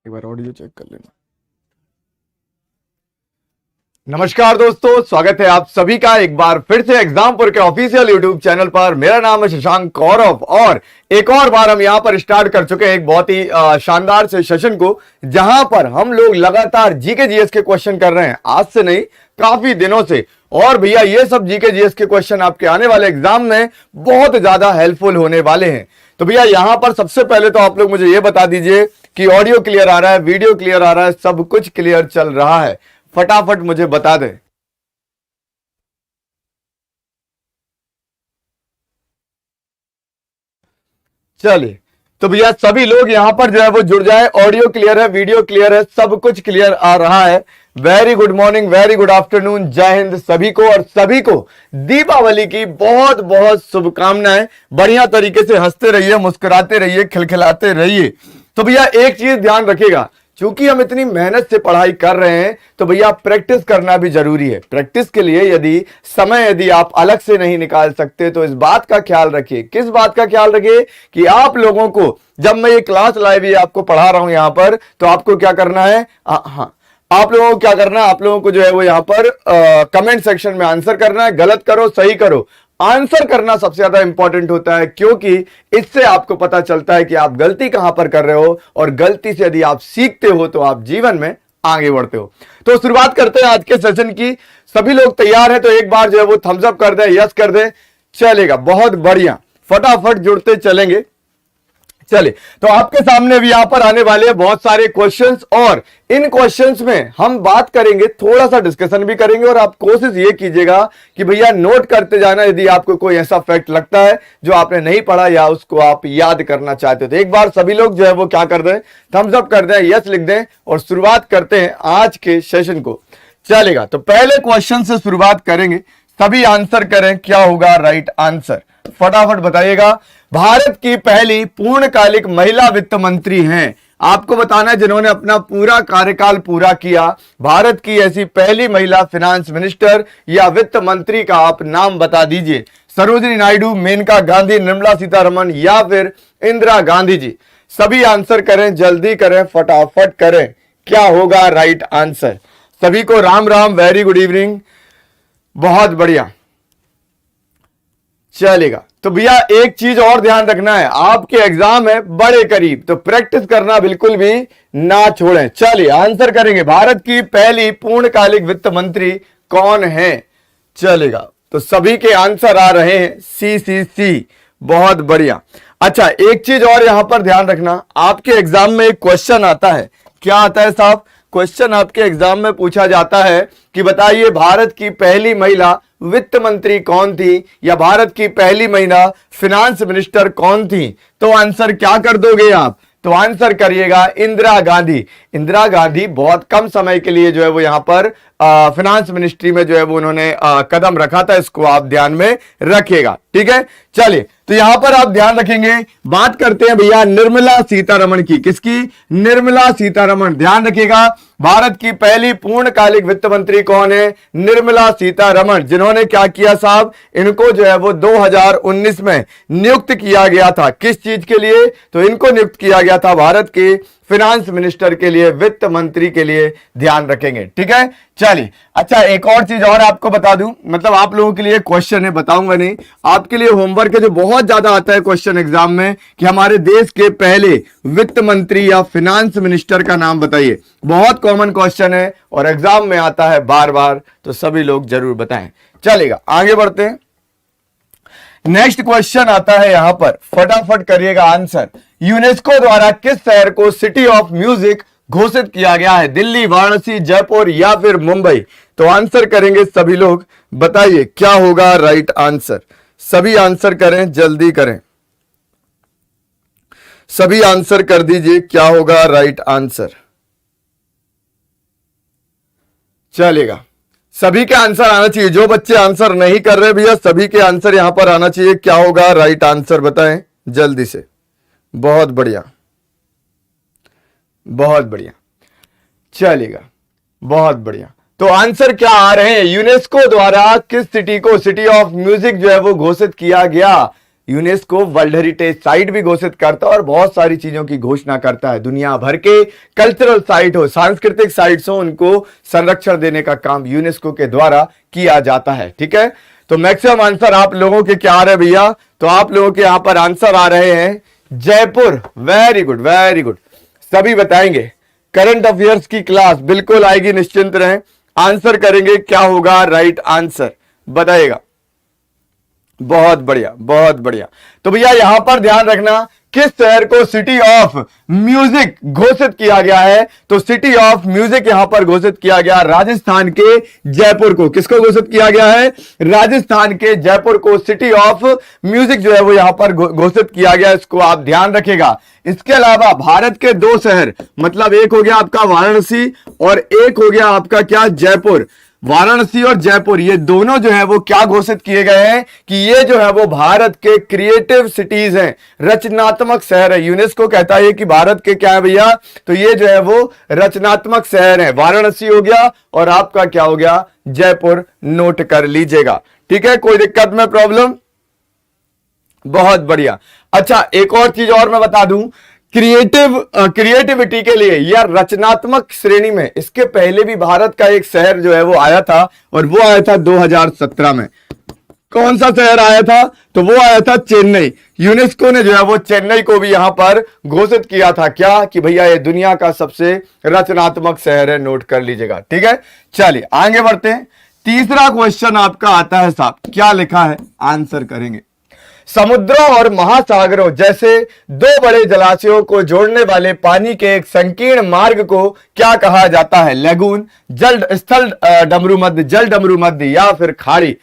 एक बार audio check कर लेना। नमस्कार दोस्तों, स्वागत है आप सभी का एक बार फिर से एग्जामपुर के ऑफिशियल यूट्यूब चैनल पर। मेरा नाम है शशांक कौरव और एक और बार हम यहां पर स्टार्ट कर चुके हैं एक बहुत ही शानदार से सेशन को, जहां पर हम लोग लगातार जीके जीएस के क्वेश्चन कर रहे हैं, आज से नहीं काफी दिनों से। और भैया ये सब जीके जीएस के क्वेश्चन आपके आने वाले एग्जाम में बहुत ज्यादा हेल्पफुल होने वाले हैं। तो भैया यहां पर सबसे पहले तो आप लोग मुझे ये बता दीजिए कि ऑडियो क्लियर आ रहा है, वीडियो क्लियर आ रहा है, सब कुछ क्लियर चल रहा है? फटाफट मुझे बता दें। चलिए, तो भैया सभी लोग यहां पर जो है वो जुड़ जाए। ऑडियो क्लियर है, वीडियो क्लियर है, सब कुछ क्लियर आ रहा है। Very good morning, very good afternoon, जय हिंद सभी को। और सभी को दीपावली की बहुत बहुत शुभकामनाएं। बढ़िया तरीके से हंसते रहिए, मुस्कुराते रहिए, खिलखिलाते रहिए। तो भैया एक चीज ध्यान रखिएगा, चूंकि हम इतनी मेहनत से पढ़ाई कर रहे हैं तो भैया प्रैक्टिस करना भी जरूरी है। प्रैक्टिस के लिए यदि आप अलग से नहीं निकाल सकते तो इस बात का ख्याल रखिए। किस बात का ख्याल रखिए? कि आप लोगों को, जब मैं ये क्लास लाइव ये आपको पढ़ा रहा हूं यहां पर, तो आपको क्या करना है? हाँ, आप लोगों को क्या करना है? आप लोगों को जो है वो यहां पर कमेंट सेक्शन में आंसर करना है। गलत करो सही करो, आंसर करना सबसे ज्यादा इंपॉर्टेंट होता है, क्योंकि इससे आपको पता चलता है कि आप गलती कहां पर कर रहे हो, और गलती से यदि आप सीखते हो तो आप जीवन में आगे बढ़ते हो। तो शुरुआत करते हैं आज के सेशन की। सभी लोग तैयार हैं तो एक बार जो है वो थम्स अप कर दें, यस कर दें। चलेगा, बहुत बढ़िया, फटाफट जुड़ते चलेंगे। चलिए, तो आपके सामने भी यहां पर आने वाले हैं बहुत सारे क्वेश्चंस, और इन क्वेश्चंस में हम बात करेंगे, थोड़ा सा डिस्कशन भी करेंगे। और आप कोशिश ये कीजिएगा कि भैया नोट करते जाना, यदि आपको कोई ऐसा फैक्ट लगता है जो आपने नहीं पढ़ा या उसको आप याद करना चाहते हो तो एक बार सभी लोग जो है वो क्या कर दें, थम्स अप कर दें, यस लिख दें। और शुरुआत करते हैं आज के सेशन को। चलेगा, तो पहले क्वेश्चन से शुरुआत करेंगे। सभी आंसर करें, क्या होगा राइट आंसर? फटाफट बताइएगा। भारत की पहली पूर्णकालिक महिला वित्त मंत्री हैं, आपको बताना है, जिन्होंने अपना पूरा कार्यकाल पूरा किया। भारत की ऐसी पहली महिला फाइनेंस मिनिस्टर या वित्त मंत्री का आप नाम बता दीजिए। सरोजिनी नायडू, मेनका गांधी, निर्मला सीतारमण या फिर इंदिरा गांधी जी। सभी आंसर करें, जल्दी करें, फटाफट करें, क्या होगा राइट आंसर? सभी को Ram Ram, very good evening, बहुत बढ़िया। चलेगा, तो भैया एक चीज और ध्यान रखना है, आपके एग्जाम है बड़े करीब, तो प्रैक्टिस करना बिल्कुल भी ना छोड़ें। चलिए आंसर करेंगे, भारत की पहली पूर्णकालिक वित्त मंत्री कौन है? चलेगा, तो सभी के आंसर आ रहे हैं सी, बहुत बढ़िया। अच्छा, एक चीज और यहां पर ध्यान रखना, आपके एग्जाम में एक क्वेश्चन आता है। क्या आता है साहब? क्वेश्चन आपके एग्जाम में पूछा जाता है कि बताइए भारत की पहली महिला वित्त मंत्री कौन थी, या भारत की पहली महिला फिनांस मिनिस्टर कौन थी? तो आंसर क्या कर दोगे आप? तो आंसर करिएगा इंदिरा गांधी। इंदिरा गांधी बहुत कम समय के लिए जो है वो यहां पर फिनांस मिनिस्ट्री में जो है वो उन्होंने कदम रखा था, इसको आप ध्यान में रखिएगा, ठीक है। चलिए, तो यहां पर आप ध्यान रखेंगे। बात करते हैं भैया निर्मला सीतारमण की। किसकी? निर्मला सीतारमण। ध्यान रखिएगा, भारत की पहली पूर्णकालिक वित्त मंत्री कौन है? निर्मला सीतारमण, जिन्होंने क्या किया साहब, इनको जो है वो 2019 में नियुक्त किया गया था। किस चीज के लिए? तो इनको नियुक्त किया गया था भारत के फिनांस मिनिस्टर के लिए, वित्त मंत्री के लिए, ध्यान रखेंगे, ठीक है। चलिए, अच्छा एक और चीज और आपको बता दूं, मतलब आप लोगों के लिए क्वेश्चन है, बताऊंगा नहीं, आपके लिए होमवर्क है जो बहुत ज्यादा आता है क्वेश्चन एग्जाम में, कि हमारे देश के पहले वित्त मंत्री या फिनांस मिनिस्टर का नाम बताइए। बहुत कॉमन क्वेश्चन है और एग्जाम में आता है बार बार, तो सभी लोग जरूर बताएं। चलेगा, आगे बढ़ते हैं। नेक्स्ट क्वेश्चन आता है यहां पर, फटाफट करिएगा आंसर। यूनेस्को द्वारा किस शहर को सिटी ऑफ म्यूजिक घोषित किया गया है? दिल्ली, वाराणसी, जयपुर या फिर मुंबई? तो आंसर करेंगे सभी लोग, बताइए क्या होगा राइट आंसर? सभी आंसर करें, जल्दी करें, सभी आंसर कर दीजिए, क्या होगा राइट आंसर? चलेगा, सभी के आंसर आना चाहिए। जो बच्चे आंसर नहीं कर रहे भैया, सभी के आंसर यहां पर आना चाहिए। क्या होगा राइट आंसर बताएं जल्दी से। बहुत बढ़िया, बहुत बढ़िया, चलेगा, बहुत बढ़िया। तो आंसर क्या आ रहे हैं? यूनेस्को द्वारा किस सिटी को सिटी ऑफ म्यूजिक जो है वो घोषित किया गया? यूनेस्को वर्ल्ड हेरिटेज साइट भी घोषित करता है और बहुत सारी चीजों की घोषणा करता है। दुनिया भर के कल्चरल साइट हो, सांस्कृतिक साइट्स हो, उनको संरक्षण देने का काम यूनेस्को के द्वारा किया जाता है। ठीक है, तो मैक्सिमम आंसर आप लोगों के क्या आ रहे हैं भैया? तो आप लोगों के यहां पर आंसर आ रहे हैं Jaipur. Very good, very good, सभी बताएंगे। करंट अफेयर्स की क्लास बिल्कुल आएगी, निश्चिंत रहें। आंसर करेंगे, क्या होगा राइट आंसर बताइएगा। बहुत बढ़िया, बहुत बढ़िया। तो भैया यहां पर ध्यान रखना, किस शहर को सिटी ऑफ म्यूजिक घोषित किया गया है? तो सिटी ऑफ म्यूजिक यहां पर घोषित किया गया राजस्थान के जयपुर को। किसको घोषित किया गया है? राजस्थान के जयपुर को सिटी ऑफ म्यूजिक जो है वो यहां पर घोषित किया गया। इसको आप ध्यान रखेगा। इसके अलावा भारत के 2 शहर, मतलब एक हो गया आपका वाराणसी और एक हो गया आपका क्या? जयपुर। वाराणसी और जयपुर, ये दोनों जो है वो क्या घोषित किए गए हैं कि ये जो है वो भारत के क्रिएटिव सिटीज हैं, रचनात्मक शहर है। यूनेस्को कहता है कि भारत के क्या है भैया? तो ये जो है वो रचनात्मक शहर है। वाराणसी हो गया और आपका क्या हो गया? जयपुर। नोट कर लीजिएगा। ठीक है, कोई दिक्कत में प्रॉब्लम? बहुत बढ़िया। अच्छा, एक और चीज और मैं बता दूं, क्रिएटिविटी के लिए या रचनात्मक श्रेणी में इसके पहले भी भारत का एक शहर जो है वो आया था, और वो आया था 2017 में। कौन सा शहर आया था? तो वो आया था चेन्नई। यूनेस्को ने जो है वो चेन्नई को भी यहां पर घोषित किया था क्या? कि भैया ये दुनिया का सबसे रचनात्मक शहर है। नोट कर लीजिएगा। ठीक है, चलिए आगे बढ़ते हैं। तीसरा क्वेश्चन आपका आता है साहब, क्या लिखा है? आंसर करेंगे। समुद्रों और महासागरों जैसे 2 बड़े जलाशयों को जोड़ने वाले पानी के एक संकीर्ण मार्ग को क्या कहा जाता है? लैगून, जल स्थल डमरू मध्य, जल डमरू मध्य, या फिर खाड़ी?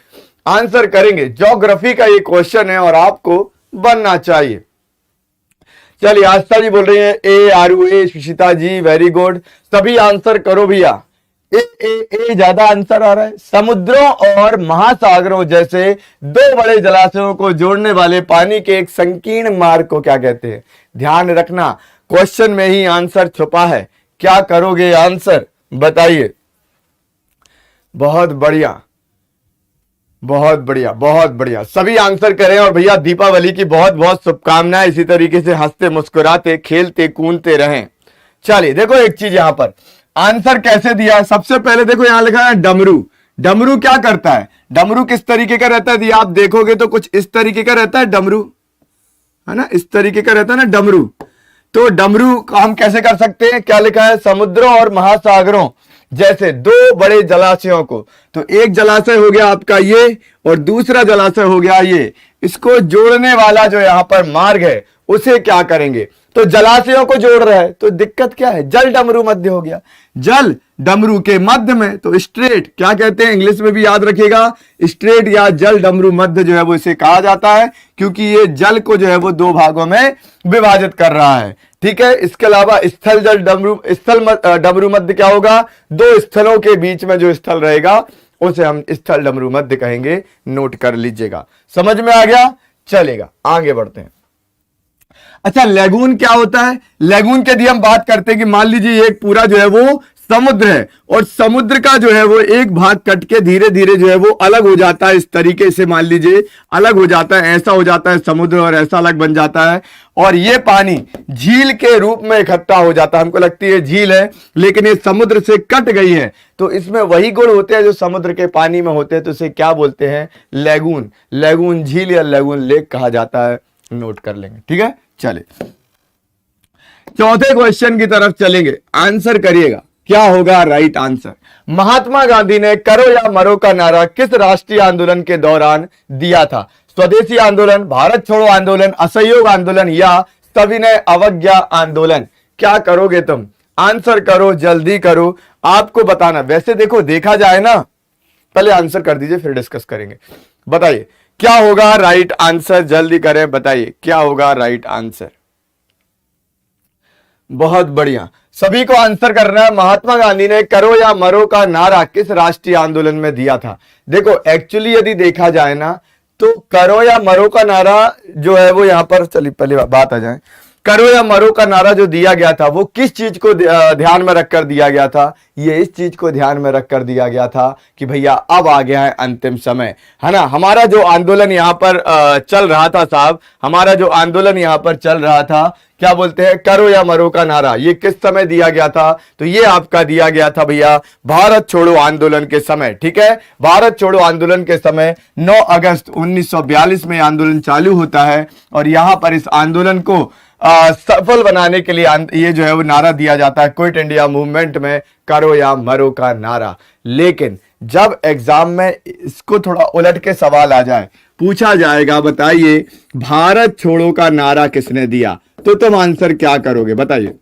आंसर करेंगे। ज्योग्राफी का ये क्वेश्चन है और आपको बनना चाहिए। चलिए, आस्था जी बोल रही है ए, आरू ए, सुशीता जी वेरी गुड। सभी आंसर करो भैया। ए ज्यादा आंसर आ रहा है। समुद्रों और महासागरों जैसे 2 बड़े जलाशयों को जोड़ने वाले पानी के एक संकीर्ण मार्ग को क्या कहते हैं? ध्यान रखना, क्वेश्चन में ही आंसर छुपा है। क्या करोगे आंसर बताइए। बहुत बढ़िया, बहुत बढ़िया, बहुत बढ़िया, सभी आंसर करें। और भैया दीपावली की बहुत बहुत शुभकामनाएं। इसी तरीके से हंसते मुस्कुराते खेलते कूदते रहें। चलिए देखो एक चीज यहां पर आंसर कैसे दिया है। सबसे पहले देखो यहां लिखा है डमरू। डमरू क्या करता है? डमरू किस तरीके का रहता है? आप देखोगे तो कुछ इस तरीके का रहता है डमरू, है ना? इस तरीके का रहता है ना डमरू। तो डमरू को हम कैसे कर सकते हैं? क्या लिखा है? समुद्रों और महासागरों जैसे 2 बड़े जलाशयों को, तो एक जलाशय हो गया आपका ये और दूसरा जलाशय हो गया ये, इसको जोड़ने वाला जो यहां पर मार्ग है उसे क्या करेंगे? तो जलाशयों को जोड़ रहा है, तो दिक्कत क्या है? जल डमरू मध्य हो गया। जल डमरू के मध्य में, तो स्ट्रेट क्या कहते हैं? इंग्लिश में भी याद रखिएगा, स्ट्रेट या जल डमरू मध्य जो है वो इसे कहा जाता है, क्योंकि ये जल को जो है वो 2 भागों में विभाजित कर रहा है। ठीक है, इसके अलावा स्थल जल डमरू, स्थल डमरू मध्य क्या होगा? 2 स्थलों के बीच में जो स्थल रहेगा उसे हम स्थल डमरू मध्य कहेंगे। नोट कर लीजिएगा। समझ में आ गया? चलेगा, आगे बढ़ते हैं। अच्छा, लैगून क्या होता है? लैगून के यदि हम बात करते हैं कि मान लीजिए एक पूरा जो है वो समुद्र है और समुद्र का जो है वो एक भाग कट के धीरे धीरे जो है वो अलग हो जाता है। इस तरीके से मान लीजिए अलग हो जाता है, ऐसा हो जाता है समुद्र और ऐसा अलग बन जाता है, और ये पानी झील के रूप में इकट्ठा हो जाता है। हमको लगती है झील है, लेकिन ये समुद्र से कट गई है, तो इसमें वही गुण होते हैं जो समुद्र के पानी में होते हैं, तो इसे क्या बोलते हैं? लैगून। लैगून झील या लैगून लेक कहा जाता है। नोट कर लेंगे। ठीक है, चले चौथे क्वेश्चन की तरफ चलेंगे। आंसर करिएगा, क्या होगा राइट आंसर? महात्मा गांधी ने करो या मरो का नारा किस राष्ट्रीय आंदोलन के दौरान दिया था? स्वदेशी आंदोलन, भारत छोड़ो आंदोलन, असहयोग आंदोलन, या सविनय अवज्ञा आंदोलन? क्या करोगे तुम? आंसर करो, जल्दी करो, आपको बताना। वैसे देखो, देखा जाए ना, पहले आंसर कर दीजिए फिर डिस्कस करेंगे। बताइए क्या होगा राइट आंसर? जल्दी करें, बताइए क्या होगा राइट आंसर? बहुत बढ़िया, सभी को आंसर करना है। महात्मा गांधी ने करो या मरो का नारा किस राष्ट्रीय आंदोलन में दिया था? देखो एक्चुअली यदि देखा जाए ना, तो करो या मरो का नारा जो है वो यहां पर, चलिए पहले बात आ जाए, करो या मरो का नारा जो दिया गया था वो किस चीज को ध्यान में रखकर दिया गया था? ये इस चीज को ध्यान में रखकर दिया गया था कि भैया अब आ गया है अंतिम समय, है ना। हमारा जो आंदोलन यहां पर चल रहा था साहब, हमारा जो आंदोलन यहां पर चल रहा था, क्या बोलते हैं, करो या मरो का नारा, ये किस समय दिया गया था? तो ये आपका दिया गया था भैया भारत छोड़ो आंदोलन के समय, ठीक है। भारत छोड़ो आंदोलन के समय 9 अगस्त 1942 में आंदोलन चालू होता है और यहां पर इस आंदोलन को सफल बनाने के लिए ये जो है वो नारा दिया जाता है क्विट इंडिया मूवमेंट में, करो या मरो का नारा। लेकिन जब एग्जाम में इसको थोड़ा उलट के सवाल आ जाए, पूछा जाएगा बताइए भारत छोड़ो का नारा किसने दिया, तो तुम आंसर क्या करोगे बताइए।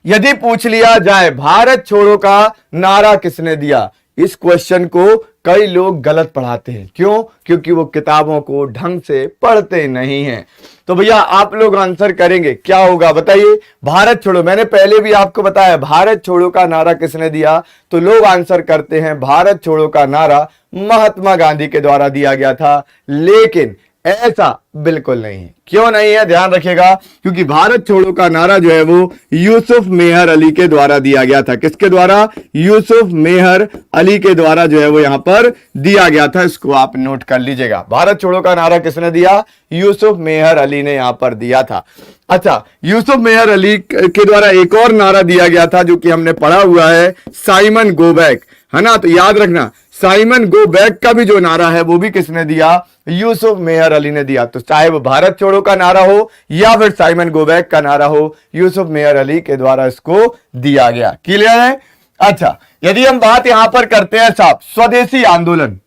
यदि पूछ लिया जाए भारत छोड़ो का नारा किसने दिया, इस क्वेश्चन को कई लोग गलत पढ़ाते हैं। क्यों? क्योंकि वो किताबों को ढंग से पढ़ते नहीं हैं। तो भैया आप लोग आंसर करेंगे, क्या होगा बताइए। भारत छोड़ो, मैंने पहले भी आपको बताया भारत छोड़ो का नारा किसने दिया, तो लोग आंसर करते हैं भारत छोड़ो का नारा महात्मा गांधी के द्वारा दिया गया था। लेकिन ऐसा बिल्कुल नहीं है। क्यों नहीं है, ध्यान रखिएगा, क्योंकि भारत छोड़ो का नारा जो है वो यूसुफ मेहर अली के द्वारा दिया गया था। किसके द्वारा? यूसुफ मेहर अली के द्वारा जो है वो यहां पर दिया गया था। इसको आप नोट कर लीजिएगा, भारत छोड़ो का नारा किसने दिया? यूसुफ मेहर अली ने यहां पर दिया था। अच्छा, यूसुफ मेहर अली के द्वारा एक और नारा दिया गया था जो कि हमने पढ़ा हुआ है, साइमन गो बैक, है ना। तो याद रखना साइमन गो बैक का भी जो नारा है वो भी किसने दिया? यूसुफ मेहर अली ने दिया। तो चाहे वो भारत छोड़ो का नारा हो या फिर साइमन गो बैक का नारा हो, यूसुफ मेहर अली के द्वारा इसको दिया गया। क्लियर है? अच्छा, यदि हम बात यहां पर करते हैं साहब स्वदेशी आंदोलन,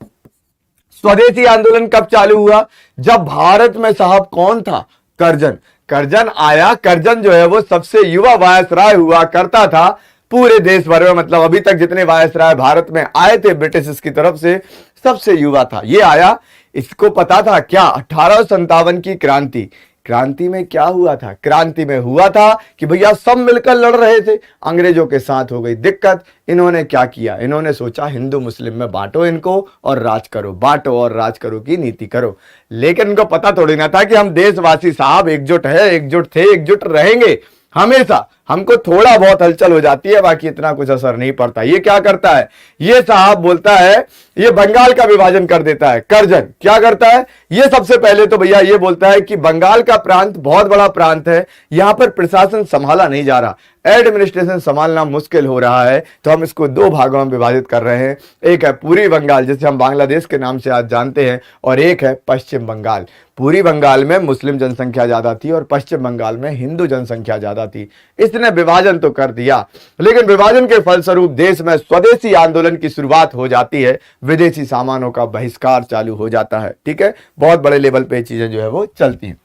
स्वदेशी आंदोलन कब चालू हुआ? जब भारत में साहब कौन था? करजन। करजन आया। करजन जो है वो सबसे युवा वायसराय हुआ करता था पूरे देश भर में, मतलब अभी तक जितने वायसराय भारत में आए थे ब्रिटिश की तरफ से, सबसे युवा था ये आया। इसको पता था क्या 1857 की क्रांति, क्रांति में क्या हुआ था? क्रांति में हुआ था कि भैया सब मिलकर लड़ रहे थे, अंग्रेजों के साथ हो गई दिक्कत। इन्होंने क्या किया? इन्होंने सोचा हिंदू मुस्लिम में बांटो इनको और राज करो, बांटो और राज करो की नीति करो। लेकिन इनको पता थोड़ी ना था कि हम देशवासी साहब एकजुट है, एकजुट थे, एकजुट रहेंगे हमेशा। हमको थोड़ा बहुत हलचल हो जाती है, बाकी इतना कुछ असर नहीं पड़ता। ये क्या करता है? ये साहब बोलता है, ये बंगाल का विभाजन कर देता है। करजन क्या करता है? ये सबसे पहले तो भैया ये बोलता है कि बंगाल का प्रांत बहुत बड़ा प्रांत है, यहां पर प्रशासन संभाला नहीं जा रहा, एडमिनिस्ट्रेशन संभालना मुश्किल हो रहा है, तो हम इसको 2 भागों में विभाजित कर रहे हैं। एक है पूरी बंगाल, जिसे हम बांग्लादेश के नाम से आज जानते हैं, और एक है पश्चिम बंगाल। पूरी बंगाल में मुस्लिम जनसंख्या ज्यादा थी और पश्चिम बंगाल में हिंदू जनसंख्या ज्यादा थी। इसने विभाजन तो कर दिया, लेकिन विभाजन के फलस्वरूप देश में स्वदेशी आंदोलन की शुरुआत हो जाती है, विदेशी सामानों का बहिष्कार चालू हो जाता है। ठीक है, बहुत बड़े लेवल पे चीजें जो है वो चलती हैं।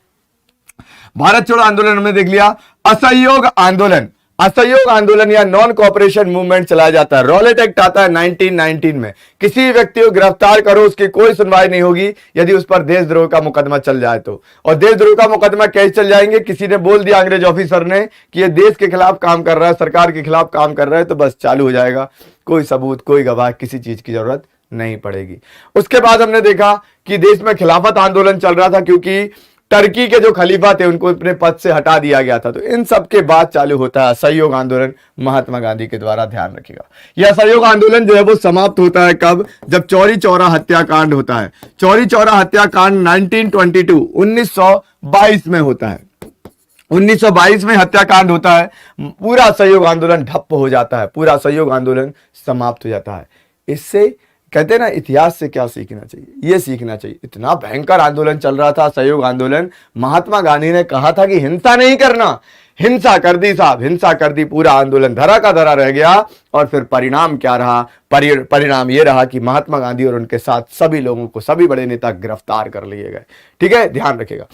भारत छोड़ो आंदोलन हमने देख लिया। असहयोग आंदोलन, असहयोग आंदोलन या नॉन कोऑपरेशन मूवमेंट चलाया जाता है। रॉलेट एक्ट आता है 1919 में। किसी व्यक्ति को गिरफ्तार करो, उसकी कोई सुनवाई नहीं होगी यदि उस पर देशद्रोह का मुकदमा चल जाए तो। और देशद्रोह का मुकदमा कैसे चल जाएंगे? किसी ने बोल दिया अंग्रेज ऑफिसर ने कि ये देश के खिलाफ काम कर रहा है, सरकार के खिलाफ काम कर रहा है, तो बस चालू हो जाएगा। कोई सबूत, कोई गवाह, किसी चीज की जरूरत नहीं पड़ेगी। उसके बाद हमने देखा कि देश में खिलाफत आंदोलन चल रहा था, क्योंकि टर्की के जो खलीफा थे उनको अपने पद से हटा दिया गया था। तो इन सब के बाद चालू होता है असहयोग आंदोलन महात्मा गांधी के द्वारा। ध्यान रखिएगा, यह असहयोग आंदोलन जो है वो समाप्त होता है कब? जब चौरी चौरा हत्याकांड होता है। चौरी चौरा हत्याकांड 1922 में होता है। 1922 में हत्याकांड होता है, पूरा असहयोग आंदोलन ठप्प हो जाता है, पूरा असहयोग आंदोलन समाप्त हो जाता है। इससे कहते हैं ना, इतिहास से क्या सीखना चाहिए? ये सीखना चाहिए, इतना भयंकर आंदोलन चल रहा था सहयोग आंदोलन, महात्मा गांधी ने कहा था कि हिंसा नहीं करना, हिंसा कर दी साहब, हिंसा कर दी, पूरा आंदोलन धरा का धरा रह गया। और फिर परिणाम क्या रहा? परिणाम ये रहा कि महात्मा गांधी और उनके साथ सभी लोगों को, सभी बड़े नेता गिरफ्तार कर लिए गए। ठीक है, ध्यान रखिएगा।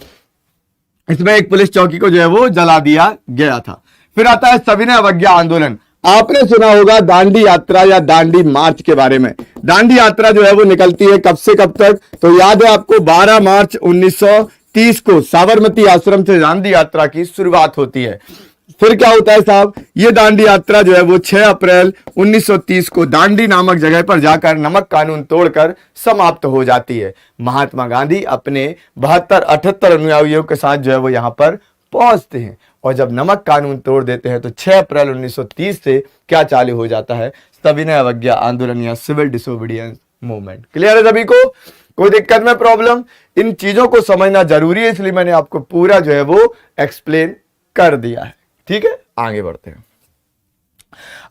इसमें एक पुलिस चौकी को जो है वो जला दिया गया था। फिर आता है सविनय अवज्ञा आंदोलन। आपने सुना होगा दांडी यात्रा या दांडी मार्च के बारे में। दांडी यात्रा जो है वो निकलती है कब से कब तक? तो याद है आपको, 12 मार्च 1930 को साबरमती आश्रम से दांडी यात्रा की शुरुआत होती है। फिर क्या होता है साहब? ये दांडी यात्रा जो है वो 6 अप्रैल 1930 को दांडी नामक जगह पर जाकर नमक कानून तोड़कर समाप्त हो जाती है। महात्मा गांधी अपने 72-78 अनुयायियों के साथ जो है वो यहां पर पहुंचते हैं। और जब नमक कानून तोड़ देते हैं तो 6 अप्रैल 1930 से क्या चालू हो जाता है, सविनय अवज्ञा आंदोलन या सिविल डिसोबीडियंस मूवमेंट। क्लियर है सभी को? कोई दिक्कत में प्रॉब्लम? इन चीजों को समझना जरूरी है, इसलिए मैंने आपको पूरा जो है वो एक्सप्लेन कर दिया है। ठीक है, आगे बढ़ते हैं।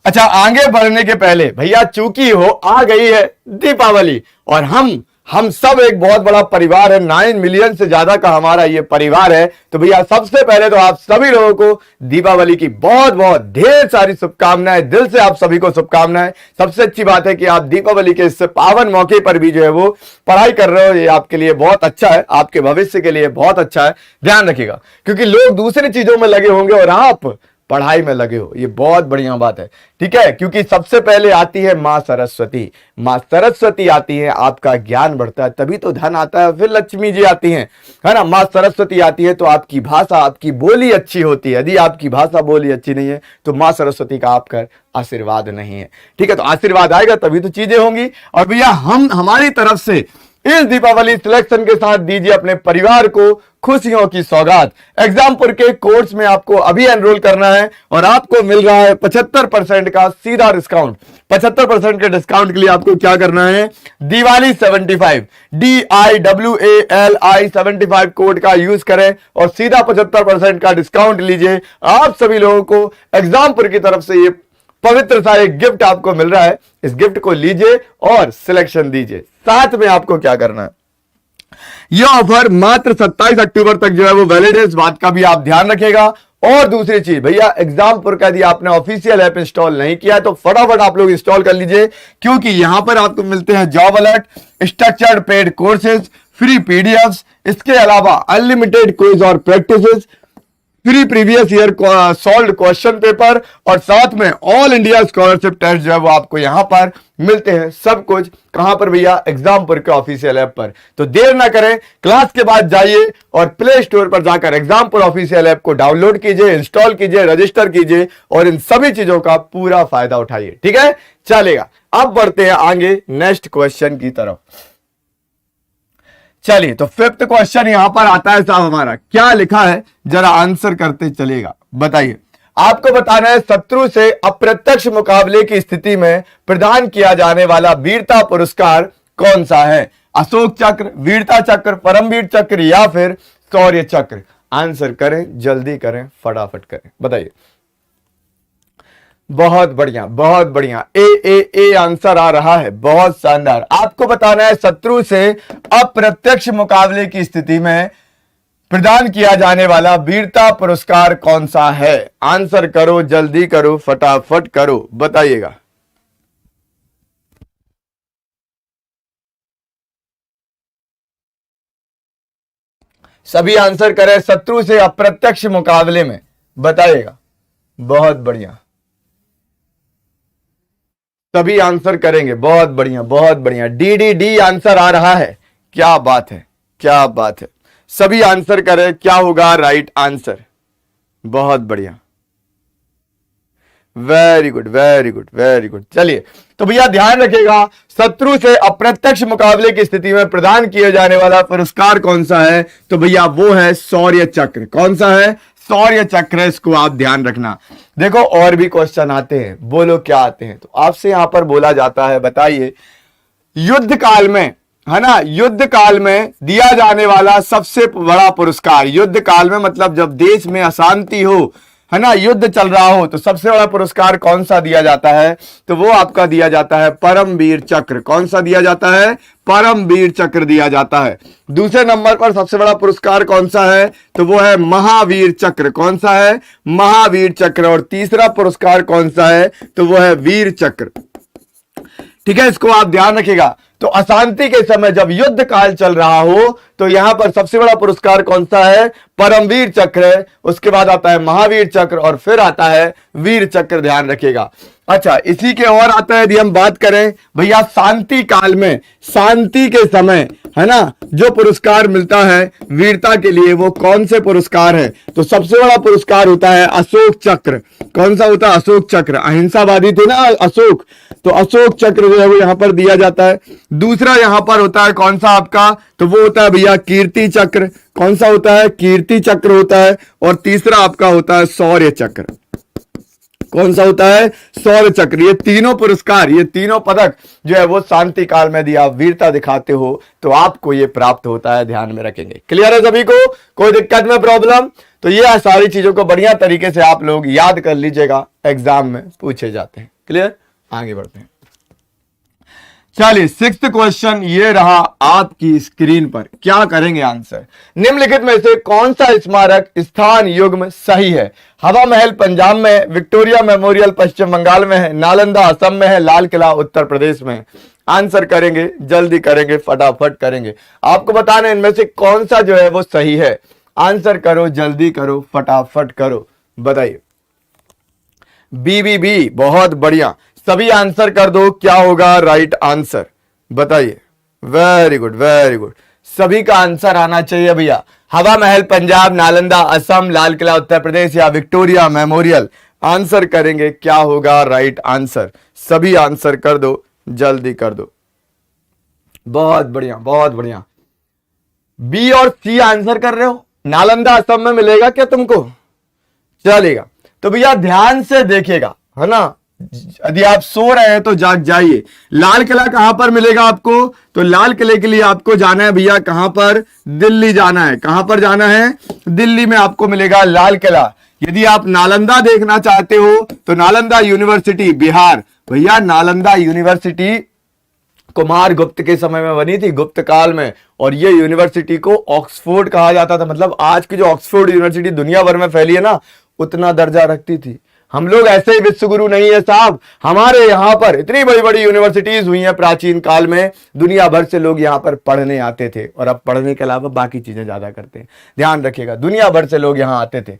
अच्छा, आगे बढ़ने के पहले भैया, चूंकि हो आ गई है दीपावली और हम सब एक बहुत बड़ा परिवार है, 9 मिलियन से ज्यादा का हमारा ये परिवार है, तो भैया सबसे पहले तो आप सभी लोगों को दीपावली की बहुत बहुत ढेर सारी शुभकामनाएं। दिल से आप सभी को शुभकामनाएं। सबसे अच्छी बात है कि आप दीपावली के इस पावन मौके पर भी जो है वो पढ़ाई कर रहे हो, ये आपके लिए बहुत अच्छा है, आपके भविष्य के लिए बहुत अच्छा है। ध्यान रखिएगा, क्योंकि लोग दूसरी चीजों में लगे होंगे और आप पढ़ाई में लगे हो, ये बहुत बढ़िया बात है। ठीक है, क्योंकि सबसे पहले आती है मां सरस्वती। मां सरस्वती आती है, आपका ज्ञान बढ़ता है, तभी तो धन आता है, फिर लक्ष्मी जी आती हैं, है ना। मां सरस्वती आती है तो आपकी भाषा, आपकी बोली अच्छी होती है। यदि आपकी भाषा बोली अच्छी नहीं है तो मां सरस्वती का आपका आशीर्वाद नहीं है। ठीक है, तो आशीर्वाद आएगा तभी तो चीजें होंगी। और भैया हमारी तरफ से इस दीपावली सिलेक्शन के साथ दीजिए अपने परिवार को खुशियों की सौगात। एग्जामपुर के कोर्स में आपको अभी एनरोल करना है और आपको मिल रहा है 75% का सीधा डिस्काउंट। 75% के डिस्काउंट के लिए आपको क्या करना है, दिवाली 75 DIWALI 75 कोड का यूज करें और सीधा 75% का डिस्काउंट लीजिए। आप सभी लोगों को एग्जामपुर की तरफ से ये पवित्र सा एक गिफ्ट आपको मिल रहा है, इस गिफ्ट को लीजिए और सिलेक्शन दीजिए। साथ में आपको क्या करना है, यह ऑफर मात्र 27 अक्टूबर तक जो है वो वैलिड है, इस बात का भी आप ध्यान रखिएगा। और दूसरी चीज भैया, एग्जामपुर का यदि आपने ऑफिशियल ऐप इंस्टॉल नहीं किया है तो फटाफट आप लोग इंस्टॉल कर लीजिए, क्योंकि यहां पर आपको मिलते हैं job alert, structured paid courses, free PDFs, इसके अलावा अनलिमिटेड क्विज और practices, free previous year solved question paper और साथ में ऑल इंडिया स्कॉलरशिप टेस्ट जो है वो आपको यहां पर मिलते हैं। सब कुछ कहां पर भैया, एग्जामपुर के ऑफिशियल ऐप पर। तो देर ना करें, क्लास के बाद जाइए और प्ले स्टोर पर जाकर एग्जामपुर ऑफिशियल ऐप को डाउनलोड कीजिए, इंस्टॉल कीजिए, रजिस्टर कीजिए और इन सभी चीजों का पूरा फायदा उठाइए। ठीक है, चलेगा। अब बढ़ते हैं आगे नेक्स्ट क्वेश्चन की तरफ। चलिए, तो 5th क्वेश्चन यहां पर आता है साहब, हमारा क्या लिखा है जरा आंसर करते चलेगा। बताइए, आपको बताना है शत्रु से अप्रत्यक्ष मुकाबले की स्थिति में प्रदान किया जाने वाला वीरता पुरस्कार कौन सा है। अशोक चक्र, वीरता चक्र, परमवीर चक्र या फिर शौर्य चक्र। आंसर करें, जल्दी करें, फटाफट करें, बताइए। बहुत बढ़िया, बहुत बढ़िया, ए आंसर आ रहा है, बहुत शानदार। आपको बताना है शत्रु से अप्रत्यक्ष मुकाबले की स्थिति में प्रदान किया जाने वाला वीरता पुरस्कार कौन सा है। आंसर करो, जल्दी करो, फटाफट करो, बताइएगा। सभी आंसर करें, शत्रु से अप्रत्यक्ष मुकाबले में, बताइएगा। बहुत बढ़िया, सभी आंसर करेंगे, बहुत बढ़िया, बहुत बढ़िया। डी आंसर आ रहा है, क्या बात है, क्या बात है। सभी आंसर करें, क्या होगा राइट आंसर। बहुत बढ़िया, very good, very good, very good. चलिए, तो भैया ध्यान रखिएगा, शत्रु से अप्रत्यक्ष मुकाबले की स्थिति में प्रदान किए जाने वाला पुरस्कार कौन सा है, तो भैया वो है शौर्य चक्र। कौन सा है, शौर्य चक्र, इसको आप ध्यान रखना। देखो, और भी क्वेश्चन आते हैं, बोलो क्या आते हैं। तो आपसे यहां पर बोला जाता है, बताइए, युद्ध काल में, है ना, युद्ध काल में दिया जाने वाला सबसे बड़ा पुरस्कार। युद्ध काल में मतलब जब देश में अशांति हो, है ना, युद्ध चल रहा हो, तो सबसे बड़ा पुरस्कार कौन सा दिया जाता है, तो वो आपका दिया जाता है परमवीर चक्र। कौन सा दिया जाता है, परमवीर चक्र दिया जाता है। दूसरे नंबर पर सबसे बड़ा पुरस्कार कौन सा है, तो वो है महावीर चक्र। कौन सा है, महावीर चक्र। और तीसरा पुरस्कार कौन सा है, तो वो है वीर चक्र। ठीक है, इसको आप ध्यान रखिएगा। तो अशांति के समय जब युद्ध काल चल रहा हो तो यहां पर सबसे बड़ा पुरस्कार कौन सा है, परमवीर चक्र है। उसके बाद आता है महावीर चक्र और फिर आता है वीर चक्र, ध्यान रखिएगा। अच्छा, इसी के और आता है, यदि हम बात करें भैया शांति काल में, शांति के समय है ना, जो पुरस्कार मिलता है वीरता के लिए वो कौन से पुरस्कार है? तो सबसे बड़ा पुरस्कार होता है अशोक चक्र। कौन सा होता है? अशोक चक्र। अहिंसावादी थे ना अशोक, तो अशोक चक्र जो है वो यहां पर दिया जाता है। दूसरा यहां पर होता है कौन सा आपका? तो वो होता है भैया कीर्ति चक्र। कौन सा होता है? कीर्ति चक्र होता है। और तीसरा आपका होता है शौर्य चक्र। कौन सा होता है? शौर्य चक्र। ये तीनों पुरस्कार, ये तीनों पदक जो है वो शांति काल में यदि आप वीरता दिखाते हो तो आपको ये प्राप्त होता है, ध्यान में रखेंगे। क्लियर है सभी को? कोई दिक्कत में प्रॉब्लम? तो ये सारी चीजों को बढ़िया तरीके से आप लोग याद कर लीजिएगा, एग्जाम में पूछे जाते हैं। क्लियर? आगे बढ़ते हैं। चलिए, 6th क्वेश्चन ये रहा आपकी स्क्रीन पर। क्या करेंगे आंसर? निम्नलिखित में से कौन सा स्मारक स्थान युग्म सही है? हवा महल पंजाब में है, विक्टोरिया मेमोरियल पश्चिम बंगाल में है, नालंदा असम में है, लाल किला उत्तर प्रदेश में है। आंसर करेंगे, जल्दी करेंगे, फटाफट करेंगे। आपको बताना है इनमें से कौन सा जो है वो सही है। आंसर करो, जल्दी करो, फटाफट करो, बताइए। बी, बहुत बढ़िया, सभी आंसर कर दो। क्या होगा राइट आंसर? बताइए। वेरी गुड, वेरी गुड, सभी का आंसर आना चाहिए भैया। हवा महल पंजाब, नालंदा असम, लाल किला उत्तर प्रदेश या विक्टोरिया मेमोरियल। आंसर करेंगे, क्या होगा राइट आंसर? सभी आंसर कर दो, जल्दी कर दो। बहुत बढ़िया, बहुत बढ़िया। बी और सी आंसर कर रहे हो। नालंदा असम में मिलेगा क्या तुमको? चलेगा। तो भैया ध्यान से देखिएगा, है ना, यदि आप सो रहे हैं तो जाग जाइए। लाल किला कहां पर मिलेगा आपको? तो लाल किले के लिए आपको जाना है भैया, कहां पर? दिल्ली जाना है। कहां पर जाना है? दिल्ली में आपको मिलेगा लाल किला। यदि आप नालंदा देखना चाहते हो तो नालंदा यूनिवर्सिटी बिहार। भैया नालंदा यूनिवर्सिटी कुमार गुप्त के समय में बनी थी, गुप्त काल में, और ये यूनिवर्सिटी को ऑक्सफोर्ड कहा जाता था। मतलब आज की जो ऑक्सफोर्ड यूनिवर्सिटी दुनिया भर में फैली है ना, उतना दर्जा रखती थी। हम लोग ऐसे ही विश्वगुरु नहीं है साहब, हमारे यहाँ पर इतनी बड़ी बड़ी यूनिवर्सिटीज हुई हैं प्राचीन काल में, दुनिया भर से लोग यहाँ पर पढ़ने आते थे, और अब पढ़ने के अलावा बाकी चीजें ज्यादा करते हैं। ध्यान रखिएगा, दुनिया भर से लोग यहाँ आते थे।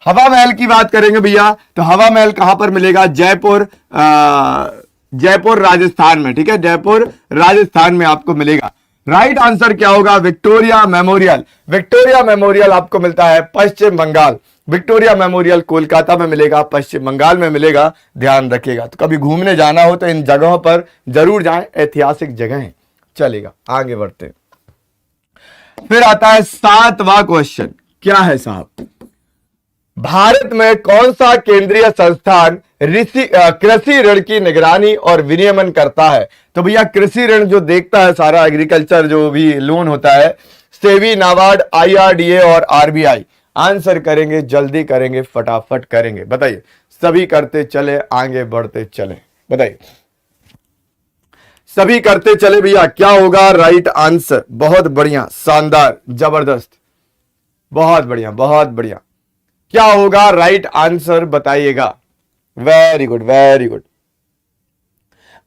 हवा महल की बात करेंगे भैया, तो हवा महल कहां पर मिलेगा? जयपुर, जयपुर राजस्थान में। ठीक है, जयपुर राजस्थान में आपको मिलेगा। राइट आंसर क्या होगा? Victoria memorial. विक्टोरिया मेमोरियल आपको मिलता है पश्चिम बंगाल। विक्टोरिया मेमोरियल कोलकाता में मिलेगा, पश्चिम बंगाल में मिलेगा। ध्यान रखिएगा। तो कभी घूमने जाना हो तो इन जगहों पर जरूर जाएं, ऐतिहासिक जगह हैं। चलेगा, आगे बढ़ते हैं। फिर आता है 7वां क्वेश्चन। क्या है साहब? भारत में कौन सा केंद्रीय संस्थान कृषि ऋण की निगरानी और विनियमन करता है? तो भैया कृषि ऋण जो देखता है सारा, एग्रीकल्चर जो भी लोन होता है, सेबी, नाबार्ड, IRDA और RBI। आंसर करेंगे, जल्दी करेंगे, फटाफट करेंगे, बताइए। सभी करते चले, आगे बढ़ते चले, बताइए। सभी करते चले भैया, क्या होगा राइट आंसर? बहुत बढ़िया, शानदार, जबरदस्त, बहुत बढ़िया, बहुत बढ़िया। क्या होगा राइट आंसर? बताइएगा। Very good, very good.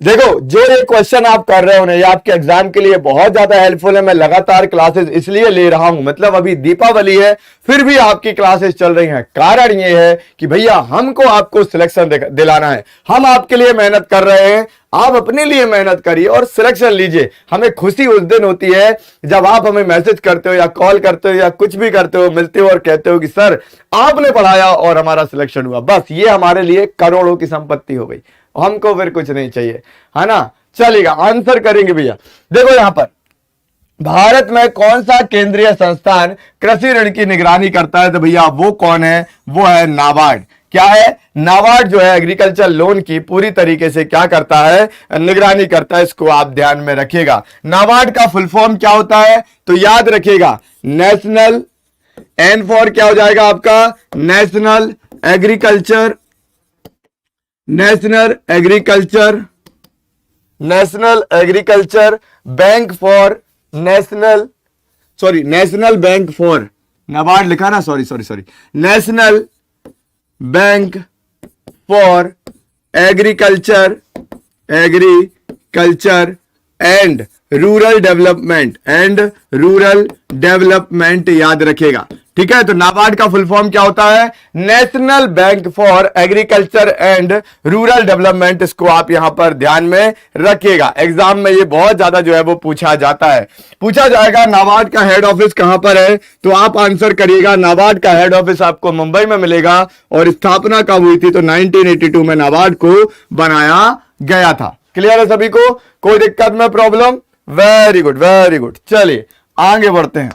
देखो, जो ये क्वेश्चन आप कर रहे हो ना, ये आपके एग्जाम के लिए बहुत ज्यादा हेल्पफुल है। मैं लगातार क्लासेस इसलिए ले रहा हूं, मतलब अभी दीपावली है फिर भी आपकी क्लासेस चल रही हैं। कारण ये है कि भैया हमको आपको सिलेक्शन दिलाना है, हम आपके लिए मेहनत कर रहे हैं, आप अपने लिए मेहनत करिए और सिलेक्शन लीजिए। हमें खुशी उस दिन होती है जब आप हमें मैसेज करते हो या कॉल करते हो या कुछ भी करते हो, मिलते हो और कहते हो कि सर आपने पढ़ाया और हमारा सिलेक्शन हुआ। बस ये हमारे लिए करोड़ों की संपत्ति हो गई, हमको फिर कुछ नहीं चाहिए, है ना। चलेगा, आंसर करेंगे भैया। देखो यहां पर भारत में कौन सा केंद्रीय संस्थान कृषि ऋण की निगरानी करता है? तो भैया वो कौन है? वो है नाबार्ड। क्या है? नाबार्ड जो है एग्रीकल्चर लोन की पूरी तरीके से क्या करता है? निगरानी करता है। इसको आप ध्यान में रखिएगा। नाबार्ड का फुल फॉर्म क्या होता है? तो याद रखिएगा, नेशनल, एन फॉर क्या हो जाएगा आपका? National agriculture, national agriculture, national agriculture bank for, national, sorry national bank for, NABARD लिखा ना, sorry sorry sorry, national bank for agriculture, agriculture and rural development, and rural development, याद रखिएगा। ठीक है। तो नाबार्ड का फुल फॉर्म क्या होता है? National bank for agriculture and rural development. इसको आप यहां पर ध्यान में रखिएगा, एग्जाम में ये बहुत ज्यादा जो है वो पूछा जाता है, पूछा जाएगा नाबार्ड का हेड ऑफिस कहां पर है, तो आप आंसर करिएगा नाबार्ड का हेड ऑफिस आपको मुंबई में मिलेगा और स्थापना कब हुई थी, तो 1982 में नाबार्ड को बनाया गया था। क्लियर है सभी को? कोई दिक्कत में problem? Very good very good. चलिए आगे बढ़ते हैं।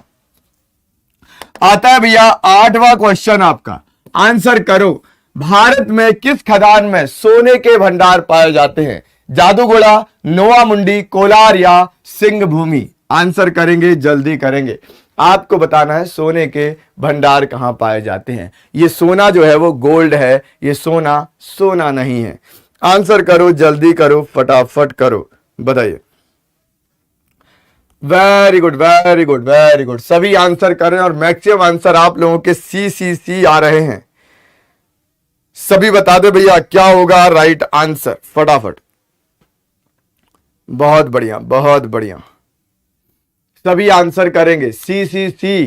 आता है भैया 8वां क्वेश्चन आपका, आंसर करो। भारत में किस खदान में सोने के भंडार पाए जाते हैं? जादूगोड़ा, नोआ मुंडी, कोलार या सिंह भूमि? आंसर करेंगे, जल्दी करेंगे। आपको बताना है सोने के भंडार कहां पाए जाते हैं। ये सोना जो है वो गोल्ड है, ये सोना सोना नहीं है। आंसर करो, जल्दी करो, फटाफट करो, बताइए। Very good very good very good, सभी आंसर कर रहे हैं और मैक्सिमम आंसर आप लोगों के सी आ रहे हैं। सभी बता दे भैया क्या होगा राइट आंसर फटाफट। बहुत बढ़िया बहुत बढ़िया, सभी आंसर करेंगे। सी,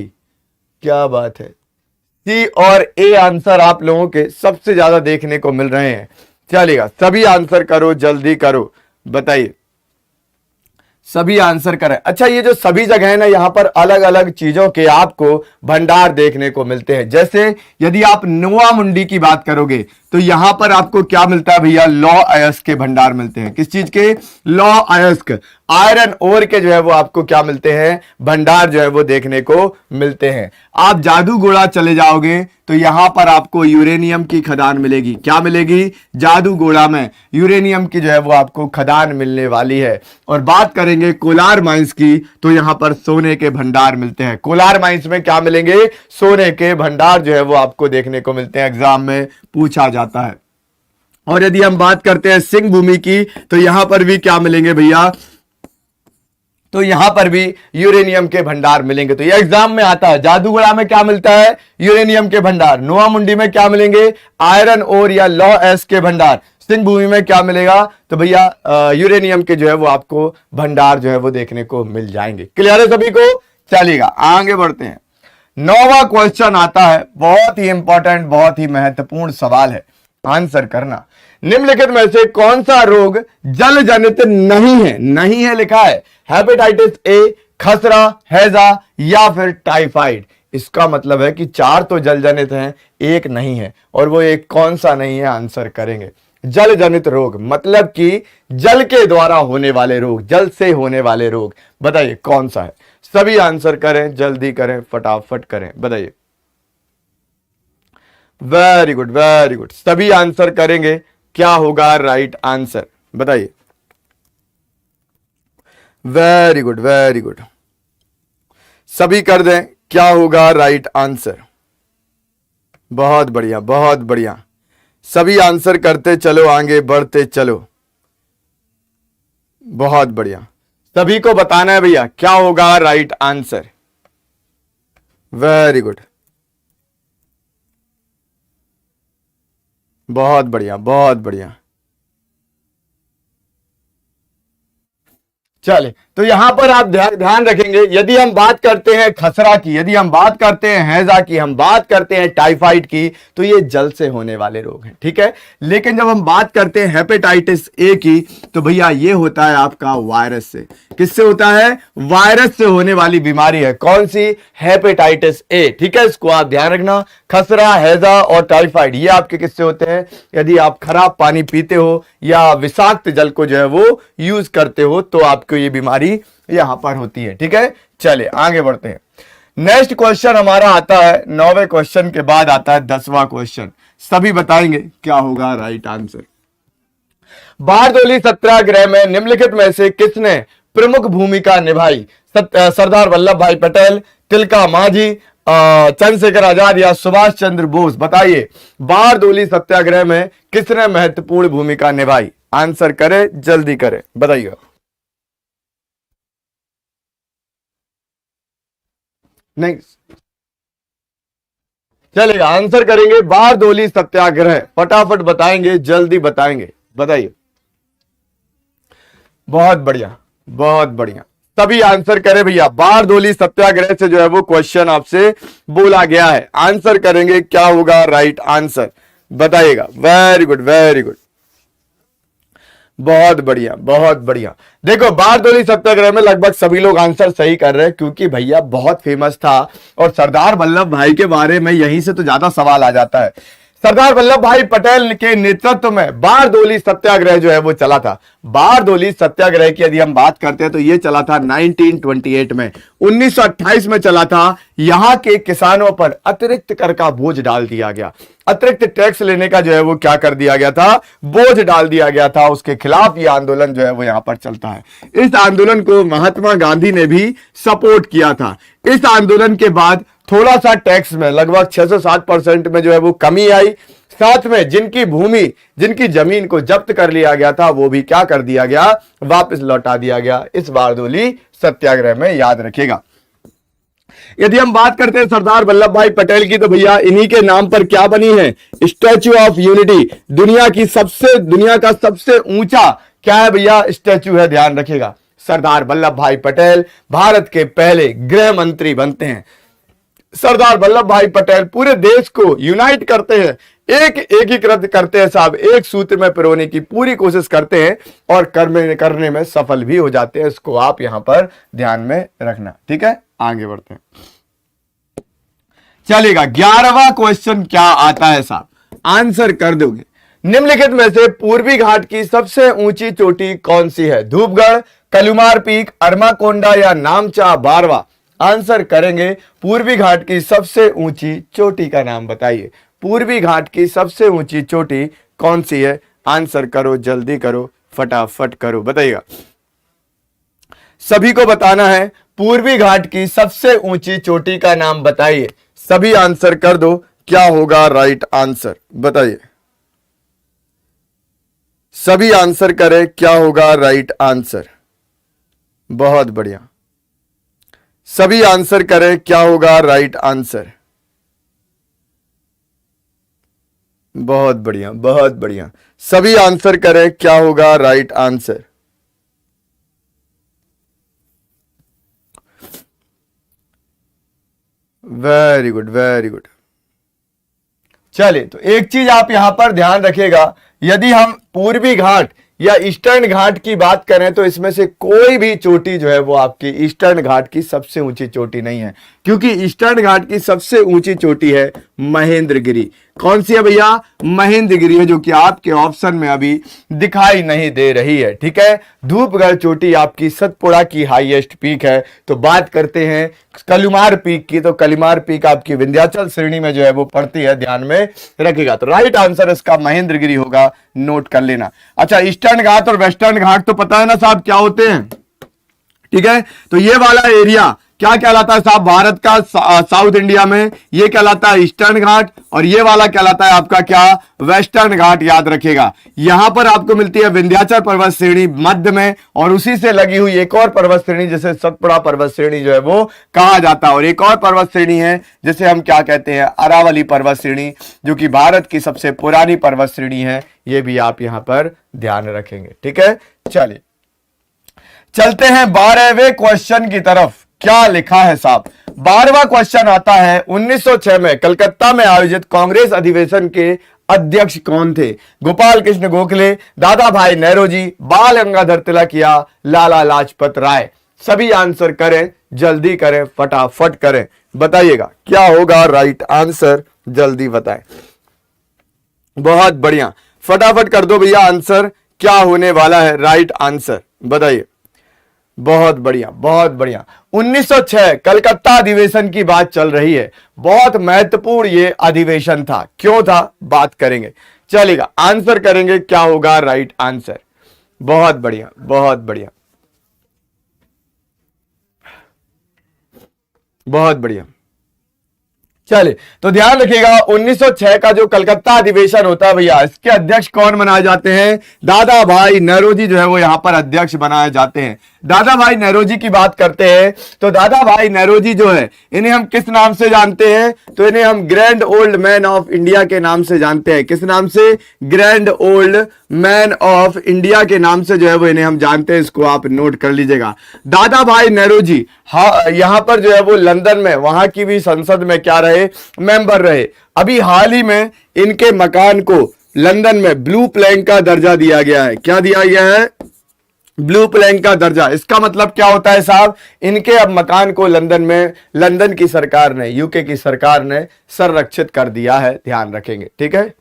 क्या बात है। सी और ए आंसर आप लोगों के सबसे ज्यादा देखने को मिल रहे हैं। चलेगा, सभी आंसर करो, जल्दी करो, बताइए। सभी आंसर करें। अच्छा, ये जो सभी जगह है ना, यहां पर अलग अलग चीजों के आपको भंडार देखने को मिलते हैं। जैसे यदि आप नोआ मुंडी की बात करोगे तो यहां पर आपको क्या मिलता है भैया? लौ अयस्क के भंडार मिलते हैं। किस चीज के? लौ अयस्क, आयरन ओर के जो है वो आपको क्या मिलते हैं? भंडार जो है वो देखने को मिलते हैं। आप जादूगोड़ा चले जाओगे तो यहां पर आपको यूरेनियम की खदान मिलेगी। क्या मिलेगी? जादूगोड़ा में यूरेनियम की जो है वो आपको खदान मिलने वाली है। और बात करेंगे कोलार माइंस की तो यहां पर सोने के भंडार मिलते हैं। कोलार माइंस में क्या मिलेंगे? सोने के भंडार जो है वो आपको देखने को मिलते हैं, एग्जाम में पूछा जाता है। और यदि हम बात करते हैं सिंह भूमि की तो यहां पर भी क्या मिलेंगे भैया? तो यहां पर भी यूरेनियम के भंडार मिलेंगे। तो ये एग्जाम में आता है। जादूगोड़ा में क्या मिलता है? यूरेनियम के भंडार। नोआ मुंडी में क्या मिलेंगे? आयरन ओर या लौ अयस्क के भंडार। सिंह भूमि में क्या मिलेगा? तो भैया यूरेनियम के जो है वो आपको भंडार जो है वो देखने को मिल जाएंगे। क्लियर है सभी को? चलेगा, आगे बढ़ते हैं। 9वां क्वेश्चन आता है, बहुत ही इंपॉर्टेंट, बहुत ही महत्वपूर्ण सवाल है, आंसर करना। निम्नलिखित में से कौन सा रोग जल जनित नहीं है? नहीं है लिखा है। हेपेटाइटिस ए, खसरा, हैजा या फिर टाइफाइड। इसका मतलब है कि 4 तो जल जनित हैं, एक नहीं है। और वो एक कौन सा नहीं है? आंसर करेंगे। जल जनित रोग मतलब कि जल के द्वारा होने वाले रोग, जल से होने वाले रोग, बताइए कौन सा है? सभी आंसर करें, जल्दी करें, फटाफट करें, बताइए। वेरी गुड वेरी गुड, सभी आंसर करेंगे। क्या होगा राइट आंसर, बताइए। वेरी गुड वेरी गुड, सभी कर दें। क्या होगा राइट आंसर? बहुत बढ़िया बहुत बढ़िया, सभी आंसर करते चलो, आगे बढ़ते चलो। बहुत बढ़िया, सभी को बताना है भैया क्या होगा राइट आंसर। वेरी गुड, बहुत बढ़िया बहुत बढ़िया। चले, तो यहां पर आप ध्यान रखेंगे, यदि हम बात करते हैं खसरा की, यदि हम बात करते हैं हैजा की, हम बात करते हैं टाइफाइड की, तो ये जल से होने वाले रोग हैं, ठीक है। लेकिन जब हम बात करते हैं हेपेटाइटिस ए की, तो भैया ये होता है आपका वायरस से। किससे होता है? वायरस से होने वाली बीमारी है। कौन सी? हेपेटाइटिस ए, ठीक है। इसको आप ध्यान रखना। खसरा, हैजा और टाइफाइड ये आपके किससे होते हैं? यदि आप खराब पानी पीते हो या विषाक्त जल को जो है वो यूज करते हो तो आपको ये बीमारी यहां पर होती है, ठीक है। चले आगे बढ़ते हैं। नेक्स्ट क्वेश्चन हमारा आता है 9वें क्वेश्चन के बाद आता है 10वां क्वेश्चन। सभी बताएंगे क्या होगा राइट आंसर। बारदोली सत्याग्रह में निम्नलिखित में से किसने प्रमुख भूमिका निभाई? सरदार वल्लभ भाई पटेल, तिलका मांझी, चंद्रशेखर आजाद या सुभाष चंद्र बोस? बताइए, बारदोली सत्याग्रह में किसने महत्वपूर्ण भूमिका निभाई? आंसर करें, जल्दी करें, बताइए। नहीं चलेगा, आंसर करेंगे। बारदोली सत्याग्रह, फटाफट बताएंगे, जल्दी बताएंगे, बताइए। बहुत बढ़िया बहुत बढ़िया, सभी आंसर करें भैया। बारदोली सत्याग्रह से जो है वो क्वेश्चन आपसे बोला गया है, आंसर करेंगे क्या होगा राइट आंसर, बताइएगा। वेरी गुड वेरी गुड, बहुत बढ़िया बहुत बढ़िया। देखो बारदोली सत्याग्रह में लगभग सभी लोग आंसर सही कर रहे हैं, क्योंकि भैया बहुत फेमस था और सरदार वल्लभ भाई के बारे में यहीं से तो ज्यादा सवाल आ जाता है। सरदार वल्लभ भाई पटेल के नेतृत्व में बारदोली सत्याग्रह जो है वो चला था। बारदोली सत्याग्रह की यदि हम बात करते हैं तो ये चला था 1928 में, 1928 में चला था। यहां के किसानों पर अतिरिक्त कर का बोझ डाल दिया गया, अतिरिक्त टैक्स लेने का जो है वो क्या कर दिया गया था, बोझ डाल दिया गया था। उसके खिलाफ ये आंदोलन जो है वो यहां पर चलता है। इस आंदोलन को महात्मा गांधी ने भी सपोर्ट किया था। इस आंदोलन के बाद थोड़ा सा टैक्स में लगभग 6 से 7% में जो है वो कमी आई। साथ में जिनकी भूमि, जिनकी जमीन को जब्त कर लिया गया था वो भी क्या कर दिया गया, वापस लौटा दिया गया। इस बारदोली सत्याग्रह में याद रखिएगा। यदि हम बात करते हैं सरदार वल्लभ भाई पटेल की, तो भैया इन्हीं के नाम पर क्या बनी है, स्टैच्यू ऑफ यूनिटी। दुनिया का सबसे ऊंचा क्या है भैया, स्टैच्यू है, ध्यान रखिएगा। सरदार वल्लभ भाई पटेल भारत के पहले गृह मंत्री बनते हैं। सरदार वल्लभ भाई पटेल पूरे देश को यूनाइट करते हैं, एकीकृत करते हैं साहब, एक सूत्र में पिरोने की पूरी कोशिश करते हैं और करने में सफल भी हो जाते हैं। इसको आप यहां पर ध्यान में रखना, ठीक है। आगे बढ़ते हैं, चलेगा। 11वां क्वेश्चन क्या आता है साहब, आंसर कर दोगे। निम्नलिखित में से पूर्वी घाट की सबसे ऊंची चोटी कौन सी है, धूपगढ़, कलुमार पीक, अरमाकोंडा या नामचा बारवा। आंसर करेंगे पूर्वी घाट की सबसे ऊंची चोटी का नाम बताइए। पूर्वी घाट की सबसे ऊंची चोटी कौन सी है, आंसर करो, जल्दी करो, फटाफट करो, बताइएगा। सभी को बताना है, पूर्वी घाट की सबसे ऊंची चोटी का नाम बताइए। सभी आंसर कर दो, क्या होगा राइट आंसर, बताइए। सभी आंसर करें, क्या होगा राइट आंसर। बहुत बढ़िया, सभी आंसर करें, क्या होगा राइट आंसर। बहुत बढ़िया बहुत बढ़िया, सभी आंसर करें, क्या होगा right answer. Very good very good. चलिए, तो एक चीज आप यहां पर ध्यान रखिएगा, यदि हम पूर्वी घाट या ईस्टर्न घाट की बात करें तो इसमें से कोई भी चोटी जो है वो आपकी ईस्टर्न घाट की सबसे ऊंची चोटी नहीं है, क्योंकि ईस्टर्न घाट की सबसे ऊंची चोटी है महेंद्रगिरी। कौन सी है भैया, महेंद्रगिरी है, जो कि आपके ऑप्शन में अभी दिखाई नहीं दे रही है, ठीक है। धूपगढ़ चोटी आपकी सतपुड़ा की हाईएस्ट पीक है। तो बात करते हैं कलुमार पीक की, तो कलुमार पीक आपकी विंध्याचल श्रेणी में जो है वो पड़ती है, ध्यान में रखिएगा। तो राइट आंसर इसका महेंद्रगिरी होगा, नोट कर लेना। अच्छा, ईस्टर्न घाट और वेस्टर्न घाट तो पता है ना साहब क्या होते हैं, ठीक है। तो ये वाला एरिया क्या कहलाता है साहब, भारत का साउथ इंडिया में ये कहलाता है ईस्टर्न घाट, और ये वाला कहलाता है आपका क्या, वेस्टर्न घाट, याद रखिएगा। यहां पर आपको मिलती है विंध्याचल पर्वत श्रेणी मध्य में, और उसी से लगी हुई एक और पर्वत श्रेणी जिसे सतपुड़ा पर्वत श्रेणी जो है वो कहा जाता है। और एक और पर्वत श्रेणी है जिसे हम क्या कहते हैं, अरावली पर्वत श्रेणी, जो कि भारत की सबसे पुरानी पर्वत श्रेणी है। ये भी आप यहां पर ध्यान रखेंगे, ठीक है। चलिए चलते हैं 12वें क्वेश्चन की तरफ। क्या लिखा है साहब, 12वां क्वेश्चन आता है, 1906 में कलकत्ता में आयोजित कांग्रेस अधिवेशन के अध्यक्ष कौन थे, गोपाल कृष्ण गोखले, दादा भाई नेहरूजी, बाल गंगाधर तिलक या लाला लाजपत राय। सभी आंसर करें, जल्दी करें, फटाफट करें, बताइएगा क्या होगा राइट आंसर, जल्दी बताएं। बहुत बढ़िया, फटाफट कर दो भैया आंसर, क्या होने वाला है राइट आंसर, बताइए। बहुत बढ़िया बहुत बढ़िया। 1906 कलकत्ता अधिवेशन की बात चल रही है, बहुत महत्वपूर्ण ये अधिवेशन था। क्यों था, बात करेंगे, चलेगा। आंसर करेंगे, क्या होगा राइट आंसर। बहुत बढ़िया बहुत बढ़िया बहुत बढ़िया। चलिए, तो ध्यान रखिएगा, 1906 का जो कलकत्ता अधिवेशन होता है भैया, इसके अध्यक्ष कौन बनाए जाते हैं, दादा भाई नेहरूजी जो है वो यहां पर अध्यक्ष बनाए जाते हैं। दादा भाई नेरोजी की बात करते हैं तो दादा भाई नेरोजी जो है इन्हें हम किस नाम से जानते हैं? तो इन्हें हम grand old man of India के नाम से जानते हैं। किस नाम से? Grand old man of India के नाम से जो है वो इन्हें हम जानते हैं। इसको आप नोट कर लीजिएगा। दादा भाई नेरोजी यहां पर जो है वो लंदन में वहां की भी संसद में क्या रहे? मेंबर रहे। अभी हाल ही में इनके मकान को लंदन में ब्लू प्लैंक का दर्जा दिया गया है। क्या दिया गया है? ब्लू प्लैंक का दर्जा। इसका मतलब क्या होता है साहब? इनके अब मकान को लंदन में लंदन की सरकार ने, यूके की सरकार ने संरक्षित कर दिया है। ध्यान रखेंगे, ठीक है।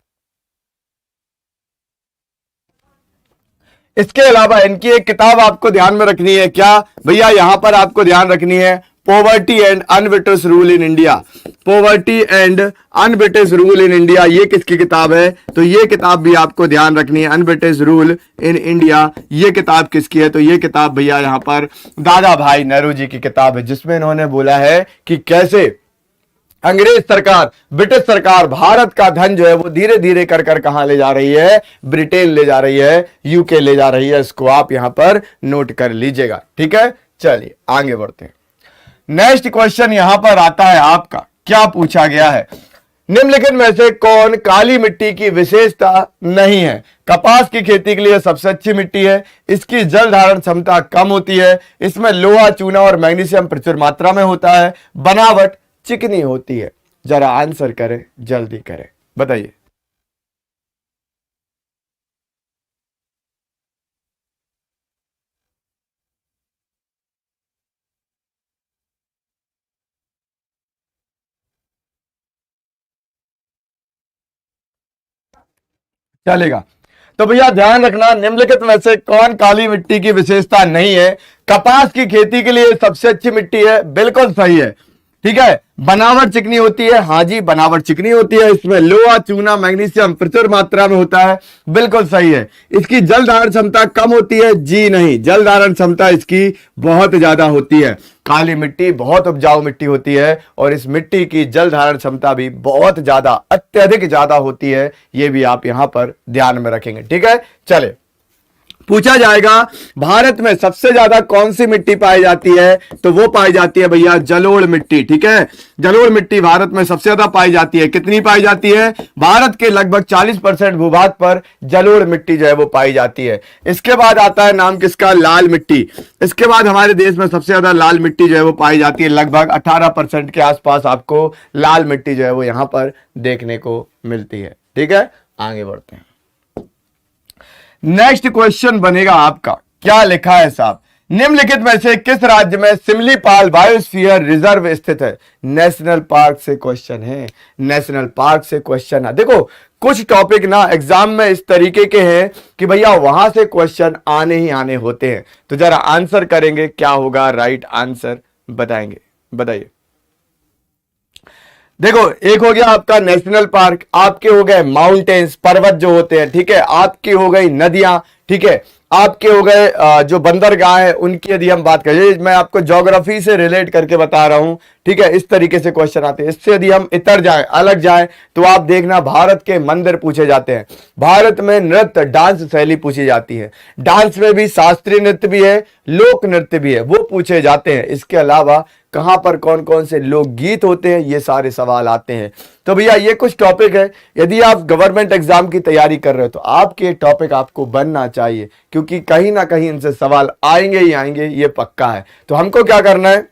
इसके अलावा इनकी एक किताब आपको ध्यान में रखनी है। क्या भैया? यहां पर आपको ध्यान रखनी है poverty and un-British rule in India. Poverty and un-British rule in India, ये किसकी किताब है? तो ये किताब भी आपको ध्यान रखनी है। अनब्रिटिश रूल इन इंडिया, ये किताब किसकी है? तो ये किताब भैया यहां पर दादा भाई नेहरू की किताब है, जिसमें इन्होंने बोला है कि कैसे अंग्रेज सरकार, ब्रिटिश सरकार भारत का धन जो है वो धीरे धीरे कर कर कहां ले जा रही है? ब्रिटेन ले जा रही है, यूके ले जा रही है। इसको आप यहां पर नोट कर लीजिएगा, ठीक है। चलिए आगे बढ़ते हैं। नेक्स्ट क्वेश्चन यहां पर आता है आपका, क्या पूछा गया है? निम्नलिखित में से कौन काली मिट्टी की विशेषता नहीं है? कपास की खेती के लिए सबसे अच्छी मिट्टी है, इसकी जल धारण क्षमता कम होती है, इसमें लोहा, चूना और मैग्नीशियम प्रचुर मात्रा में होता है, बनावट चिकनी होती है। जरा आंसर करें, जल्दी करें, बताइए। चलेगा। तो भैया ध्यान रखना, निम्नलिखित में से कौन काली मिट्टी की विशेषता नहीं है? कपास की खेती के लिए सबसे अच्छी मिट्टी है, बिल्कुल सही है, ठीक है। बनावट चिकनी होती है, हाँ जी बनावट चिकनी होती है, इसमें लोहा, चूना, मैग्नीशियम प्रचुर मात्रा में होता है, बिल्कुल सही है। इसकी जल धारण क्षमता कम होती है, जी नहीं, जल धारण क्षमता इसकी बहुत ज्यादा होती है। काली मिट्टी बहुत उपजाऊ मिट्टी होती है और इस मिट्टी की जल धारण क्षमता भी बहुत ज्यादा, अत्यधिक ज्यादा होती है। यह भी आप यहां पर ध्यान में रखेंगे, ठीक है। चले, पूछा जाएगा भारत में सबसे ज्यादा कौन सी मिट्टी पाई जाती है? तो वो पाई जाती है भैया जलोढ़ मिट्टी, ठीक है। जलोढ़ मिट्टी भारत में सबसे ज्यादा पाई जाती है। कितनी पाई जाती है? भारत के लगभग 40% भूभाग पर जलोढ़ मिट्टी जो है वो पाई जाती है। इसके बाद आता है नाम किसका? लाल मिट्टी। इसके बाद हमारे देश में सबसे ज्यादा लाल मिट्टी जो है वो पाई जाती है, लगभग 18% के आसपास आपको लाल मिट्टी जो है वो यहां पर देखने को मिलती है, ठीक है। आगे बढ़ते हैं। नेक्स्ट क्वेश्चन बनेगा आपका, क्या लिखा है साहब? निम्नलिखित में से किस राज्य में सिमलीपाल बायोस्फीयर रिजर्व स्थित है? नेशनल पार्क से क्वेश्चन है, नेशनल पार्क से क्वेश्चन है। देखो कुछ टॉपिक ना एग्जाम में इस तरीके के हैं कि भैया वहां से क्वेश्चन आने ही आने होते हैं। तो जरा आंसर करेंगे, क्या होगा राइट आंसर बताएंगे, बताइए। देखो एक हो गया आपका नेशनल पार्क, आपके हो गए माउंटेन्स, पर्वत जो होते हैं, ठीक है। आपकी हो गई नदियां, ठीक है। आपके हो गए जो बंदरगाह है उनकी यदि हम बात करें, मैं आपको ज्योग्राफी से रिलेट करके बता रहा हूं, ठीक है। इस तरीके से क्वेश्चन आते हैं। इससे यदि हम इतर जाए, अलग जाए, तो आप देखना भारत के मंदिर पूछे जाते हैं। भारत में नृत्य, डांस शैली पूछी जाती है। डांस में भी शास्त्रीय नृत्य भी है, लोक नृत्य भी है, वो पूछे जाते हैं। इसके अलावा कहां पर कौन कौन से लोकगीत होते हैं, ये सारे सवाल आते हैं। तो भैया ये कुछ टॉपिक है, यदि आप गवर्नमेंट एग्जाम की तैयारी कर रहे हो तो आपके टॉपिक आपको बनना चाहिए, क्योंकि कहीं ना कहीं इनसे सवाल आएंगे ही आएंगे, ये पक्का है। तो हमको क्या करना है,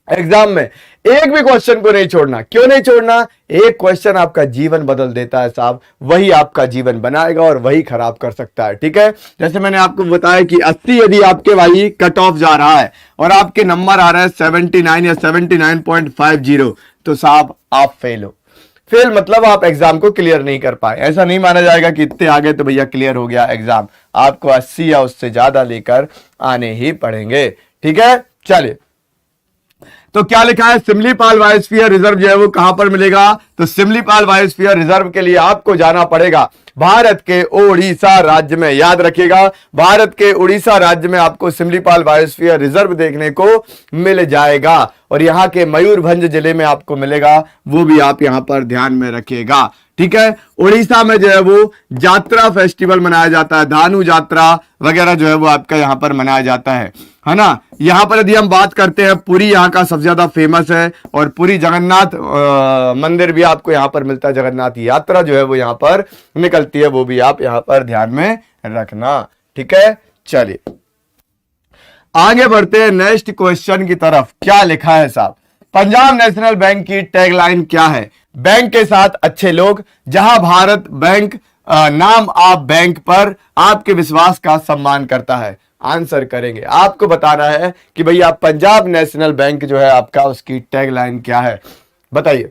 एग्जाम में एक भी क्वेश्चन को नहीं छोड़ना। क्यों नहीं छोड़ना? एक क्वेश्चन आपका जीवन बदल देता है साहब, वही आपका जीवन बनाएगा और वही खराब कर सकता है, ठीक है। जैसे मैंने आपको बताया कि 80 यदि आपके भाई कट ऑफ जा रहा है और आपके नंबर आ रहा है 79 या 79.50, तो साहब आप फेल हो। फेल मतलब आप एग्जाम को क्लियर नहीं कर पाए। ऐसा नहीं माना जाएगा कि इतने आ गए तो भैया क्लियर हो गया एग्जाम। आपको 80 या उससे ज्यादा लेकर आने ही पड़ेंगे, ठीक है। चलिए, तो क्या लिखा है? सिमलीपाल बायोस्फीयर रिजर्व जो है वो कहां पर मिलेगा? तो सिमलीपाल बायोस्फीयर रिजर्व के लिए आपको जाना पड़ेगा भारत के उड़ीसा राज्य में। याद रखिएगा, भारत के उड़ीसा राज्य में आपको सिमलीपाल बायोस्फीयर रिजर्व देखने को मिल जाएगा और यहां के मयूरभंज जिले में आपको मिलेगा, वो भी आप यहां पर ध्यान में रखिएगा, ठीक है। उड़ीसा में जो है वो जात्रा फेस्टिवल मनाया जाता है, धानु जात्रा वगैरह जो है वो आपका यहाँ पर मनाया जाता है ना। यहाँ पर यदि हम बात करते हैं, पुरी यहाँ का सबसे ज्यादा फेमस है और पुरी जगन्नाथ मंदिर भी आपको यहाँ पर मिलता है। जगन्नाथ यात्रा जो है वो यहाँ पर निकलती है, वो भी आप यहाँ पर ध्यान में रखना, ठीक है। चलिए आगे बढ़ते हैं नेक्स्ट क्वेश्चन की तरफ। क्या लिखा है साहब? पंजाब नेशनल बैंक की टैगलाइन क्या है? बैंक के साथ अच्छे लोग, जहां भारत बैंक नाम आप बैंक पर आपके विश्वास का सम्मान करता है। आंसर करेंगे, आपको बताना है कि भैया पंजाब नेशनल बैंक जो है आपका, उसकी टैगलाइन क्या है, बताइए।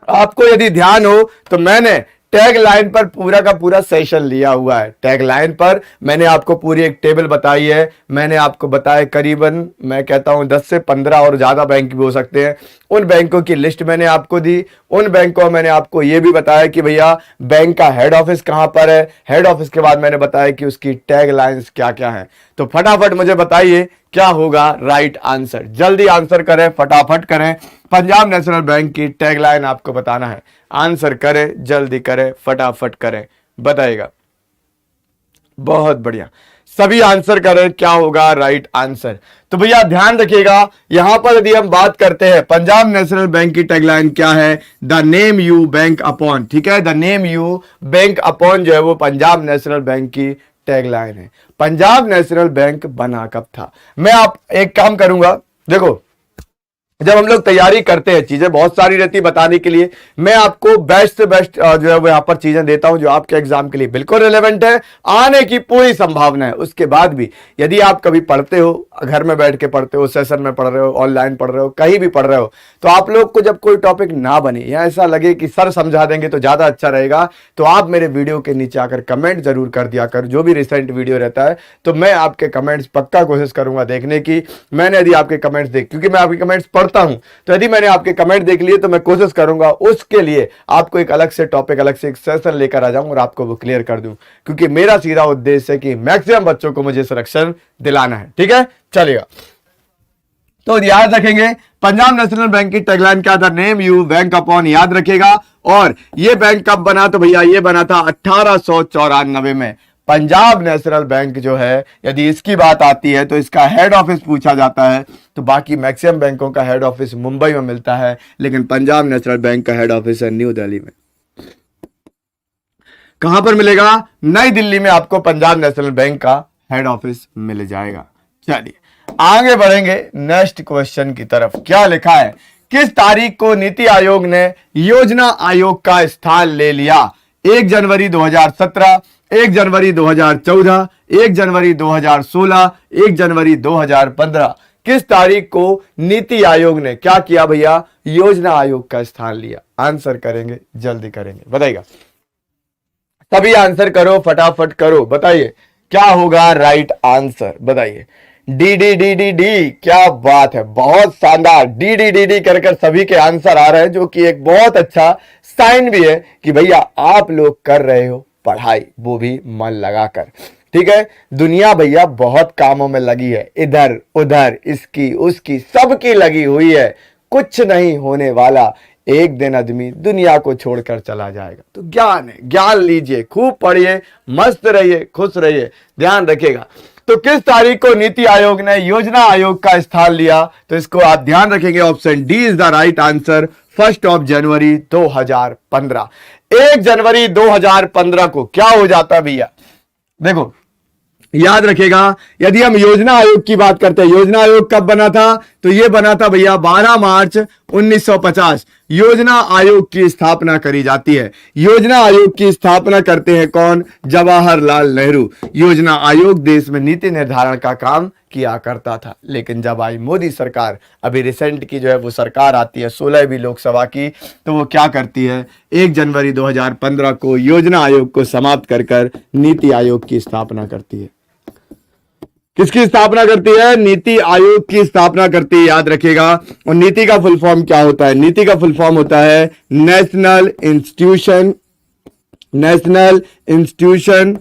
आपको यदि ध्यान हो तो मैंने टैग लाइन पर पूरा का पूरा सेशन लिया हुआ है। टैग लाइन पर मैंने आपको पूरी एक टेबल बताई है। मैंने आपको बताया करीबन, मैं कहता हूं 10 से 15 और ज्यादा बैंक भी हो सकते हैं, उन बैंकों की लिस्ट मैंने आपको दी। उन बैंकों में मैंने आपको यह भी बताया कि भैया बैंक का हेड ऑफिस कहां पर है। हेड ऑफिस के बाद मैंने बताया कि उसकी टैग लाइन्स क्या क्या है। तो फटाफट मुझे बताइए क्या होगा राइट आंसर। जल्दी आंसर करें, फटाफट करें। पंजाब नेशनल बैंक की टैगलाइन आपको बताना है। आंसर करें, जल्दी करें, फटाफट करें, बताइएगा। बहुत बढ़िया, सभी आंसर करें, क्या होगा राइट आंसर। तो भैया ध्यान रखिएगा, यहां पर यदि हम बात करते हैं पंजाब नेशनल बैंक की टैगलाइन क्या है, the name you bank upon, ठीक है। The name you bank upon जो है वो पंजाब नेशनल बैंक की टैगलाइन है। पंजाब नेशनल बैंक बना कब था? मैं आप एक काम करूंगा, देखो जब हम लोग तैयारी करते हैं, चीजें बहुत सारी रहती है बताने के लिए, मैं आपको बेस्ट से बेस्ट जो है वो यहां पर चीजें देता हूं जो आपके एग्जाम के लिए बिल्कुल रिलेवेंट है, आने की पूरी संभावना है। उसके बाद भी यदि आप कभी पढ़ते हो, घर में बैठ के पढ़ते हो, सेशन में पढ़ रहे हो, ऑनलाइन पढ़ रहे हो, कहीं भी पढ़ रहे हो, तो आप लोग को जब कोई टॉपिक ना बने या ऐसा लगे कि सर समझा देंगे तो ज्यादा अच्छा रहेगा, तो आप मेरे वीडियो के नीचे आकर कमेंट जरूर कर दिया कर। जो भी रिसेंट वीडियो रहता है तो मैं आपके कमेंट्स पक्का कोशिश करूंगा देखने की। मैंने यदि आपके कमेंट्स देख, क्योंकि मैं आपके कमेंट्स पढ़ता हूं, तो यदि मैंने आपके कमेंट देख लिए तो मैं कोशिश करूंगा उसके लिए आपको एक अलग से टॉपिक, अलग से एक सेशन लेकर आ जाऊं और आपको वो क्लियर कर दूं, क्योंकि मेरा सीधा उद्देश्य है कि मैक्सिमम बच्चों को मुझे सिलेक्शन दिलाना है, ठीक है। चलिएगा, तो याद रखेंगे पंजाब नेशनल बैंक की टैगलाइन क्या था, नेम यू बैंक अपॉन, याद रखेगा। और ये बैंक कब बना? तो भैया ये बना था 1894 में। पंजाब नेशनल बैंक जो है, यदि इसकी बात आती है तो इसका हेड ऑफिस पूछा जाता है, तो बाकी मैक्सिमम बैंकों का हेड ऑफिस मुंबई में मिलता है, लेकिन पंजाब नेशनल बैंक का हेड ऑफिस है न्यू दिल्ली में। कहां पर मिलेगा? नई दिल्ली में आपको पंजाब नेशनल बैंक का हेड ऑफिस मिल जाएगा। चलिए आगे बढ़ेंगे नेक्स्ट क्वेश्चन की तरफ। क्या लिखा है? किस तारीख को नीति आयोग ने योजना आयोग का स्थान ले लिया? 1 जनवरी 2017, 1 जनवरी 2014, 1 जनवरी 2016, 1 जनवरी 2015। किस तारीख को नीति आयोग ने क्या किया भैया? योजना आयोग का स्थान लिया। आंसर करेंगे, जल्दी करेंगे, बताइएगा। सभी आंसर करो, फटाफट करो, बताइए क्या होगा राइट आंसर, बताइए। D D D D D, क्या बात है, बहुत शानदार। डी डी डी डी कर सभी के आंसर आ रहे हैं, जो कि एक बहुत अच्छा साइन भी है कि भैया आप लोग कर रहे हो पढ़ाई, वो भी मन लगाकर, ठीक है। दुनिया भैया बहुत कामों में लगी है, इधर उधर, इसकी उसकी, सबकी लगी हुई है। कुछ नहीं होने वाला, एक दिन आदमी दुनिया को छोड़कर चला जाएगा। तो ज्ञान है, ज्ञान लीजिए, खूब पढ़िए, मस्त रहिए, खुश रहिए, ध्यान रखिएगा। तो किस तारीख को नीति आयोग ने योजना आयोग का स्थान लिया? तो इसको आप ध्यान रखेंगे, option D is the right answer, 1 जनवरी 2015। 1 जनवरी 2015 को क्या हो जाता भैया? देखो याद रखेगा, यदि हम योजना आयोग की बात करते हैं, योजना आयोग कब बना था? तो यह बना था भैया 12 मार्च 1950। योजना आयोग की स्थापना करी जाती है। योजना आयोग की स्थापना करते हैं कौन? जवाहरलाल नेहरू। योजना आयोग देश में नीति निर्धारण का काम किया करता था, लेकिन जब आई मोदी सरकार, अभी रिसेंट की जो है वो सरकार आती है 16वीं लोकसभा की, तो वो क्या करती है? 1 जनवरी 2015 को योजना आयोग को समाप्त कर नीति आयोग की स्थापना करती है। किसकी स्थापना करती है? नीति आयोग की स्थापना करती है, याद रखिएगा। और नीति का फुल फॉर्म क्या होता है? नीति का फुल फॉर्म होता है national institution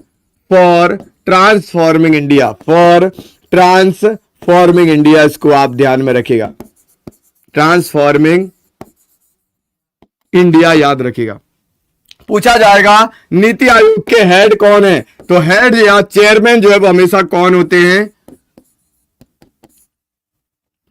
for transforming India, for transforming India. इसको आप ध्यान में रखिएगा, ट्रांसफॉर्मिंग इंडिया, याद रखिएगा। पूछा जाएगा नीति आयोग के हेड कौन है, तो हेड या चेयरमैन जो है वो हमेशा कौन होते हैं,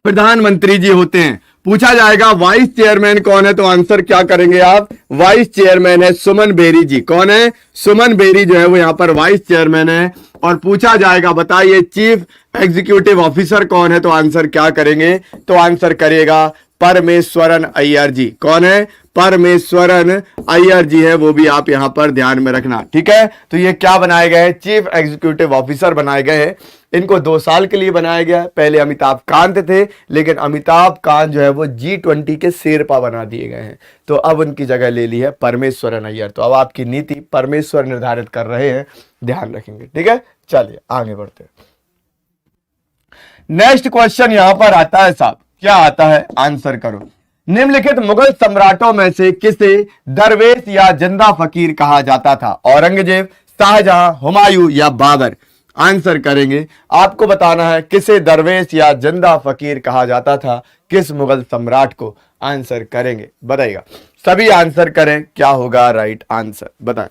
प्रधानमंत्री जी होते हैं। पूछा जाएगा वाइस चेयरमैन कौन है, तो आंसर क्या करेंगे आप, वाइस चेयरमैन है सुमन बेरी जी। कौन है, सुमन बेरी जो है वो यहां पर वाइस चेयरमैन है। और पूछा जाएगा बताइए चीफ एग्जीक्यूटिव ऑफिसर कौन है, तो आंसर क्या करेंगे, तो आंसर करेगा परमेश्वरन अय्यर जी। कौन है, परमेश्वरन अय्यर जी है, वो भी आप यहां पर ध्यान में रखना, ठीक है। तो ये क्या बनाए गए हैं, चीफ एग्जीक्यूटिव ऑफिसर बनाए गए हैं। इनको 2 साल के लिए बनाया गया। पहले अमिताभ कांत थे, लेकिन अमिताभ कांत जो है वो G20 के शेरपा बना दिए गए हैं, तो अब उनकी जगह ले ली है परमेश्वरन अय्यर। तो अब आपकी नीति परमेश्वर निर्धारित कर रहे हैं, ध्यान रखेंगे, ठीक है। चलिए आगे बढ़ते हैं। नेक्स्ट क्वेश्चन यहां पर आता है साहब, क्या आता है, आंसर करो। निम्नलिखित मुगल सम्राटों में से किसे दरवेश या जिंदा फकीर कहा जाता था, औरंगजेब, शाहजहां, हुमायूं या बाबर। आंसर करेंगे, आपको बताना है किसे दरवेश या जिंदा फकीर कहा जाता था, किस मुगल सम्राट को। आंसर करेंगे, बताइएगा, सभी आंसर करें, क्या होगा राइट आंसर, बताएं।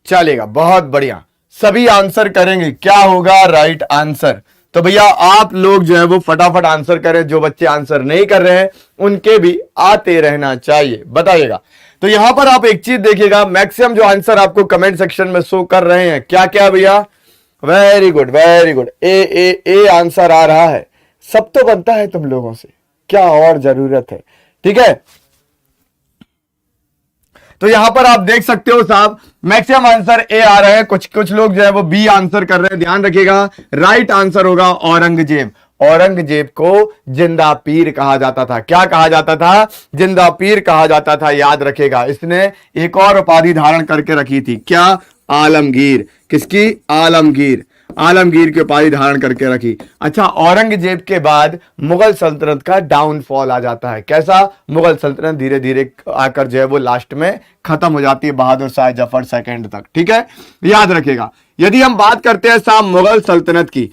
चलेगा, बहुत बढ़िया, सभी आंसर करेंगे, क्या होगा राइट आंसर। तो भैया आप लोग जो है वो फटाफट आंसर करें, जो बच्चे आंसर नहीं कर रहे हैं उनके भी आते रहना चाहिए, बताइएगा। तो यहां पर आप एक चीज देखिएगा, मैक्सिमम जो आंसर आपको कमेंट सेक्शन में शो कर रहे हैं, क्या क्या भैया, very good very good, A answer आ रहा है। सब तो बनता है तुम लोगों से, क्या और जरूरत है, ठीक है। तो यहां पर आप देख सकते हो साहब, मैक्सिमम आंसर ए आ रहे हैं, कुछ कुछ लोग जो है वो बी आंसर कर रहे हैं, ध्यान रखिएगा। राइट आंसर होगा औरंगजेब। औरंगजेब को जिंदा पीर कहा जाता था। क्या कहा जाता था, जिंदा पीर कहा जाता था, याद रखेगा। इसने एक और उपाधि धारण करके रखी थी, क्या, आलमगीर। किसकी, आलमगीर, आलमगीर की उपाधि धारण करके रखी। अच्छा, औरंगजेब के बाद मुगल सल्तनत का डाउनफॉल आ जाता है। कैसा, मुगल सल्तनत धीरे धीरे आकर जो है वो लास्ट में खत्म हो जाती है बहादुर शाह जफर सेकंड तक, ठीक है, याद रखेगा। यदि हम बात करते हैं साहब मुगल सल्तनत की,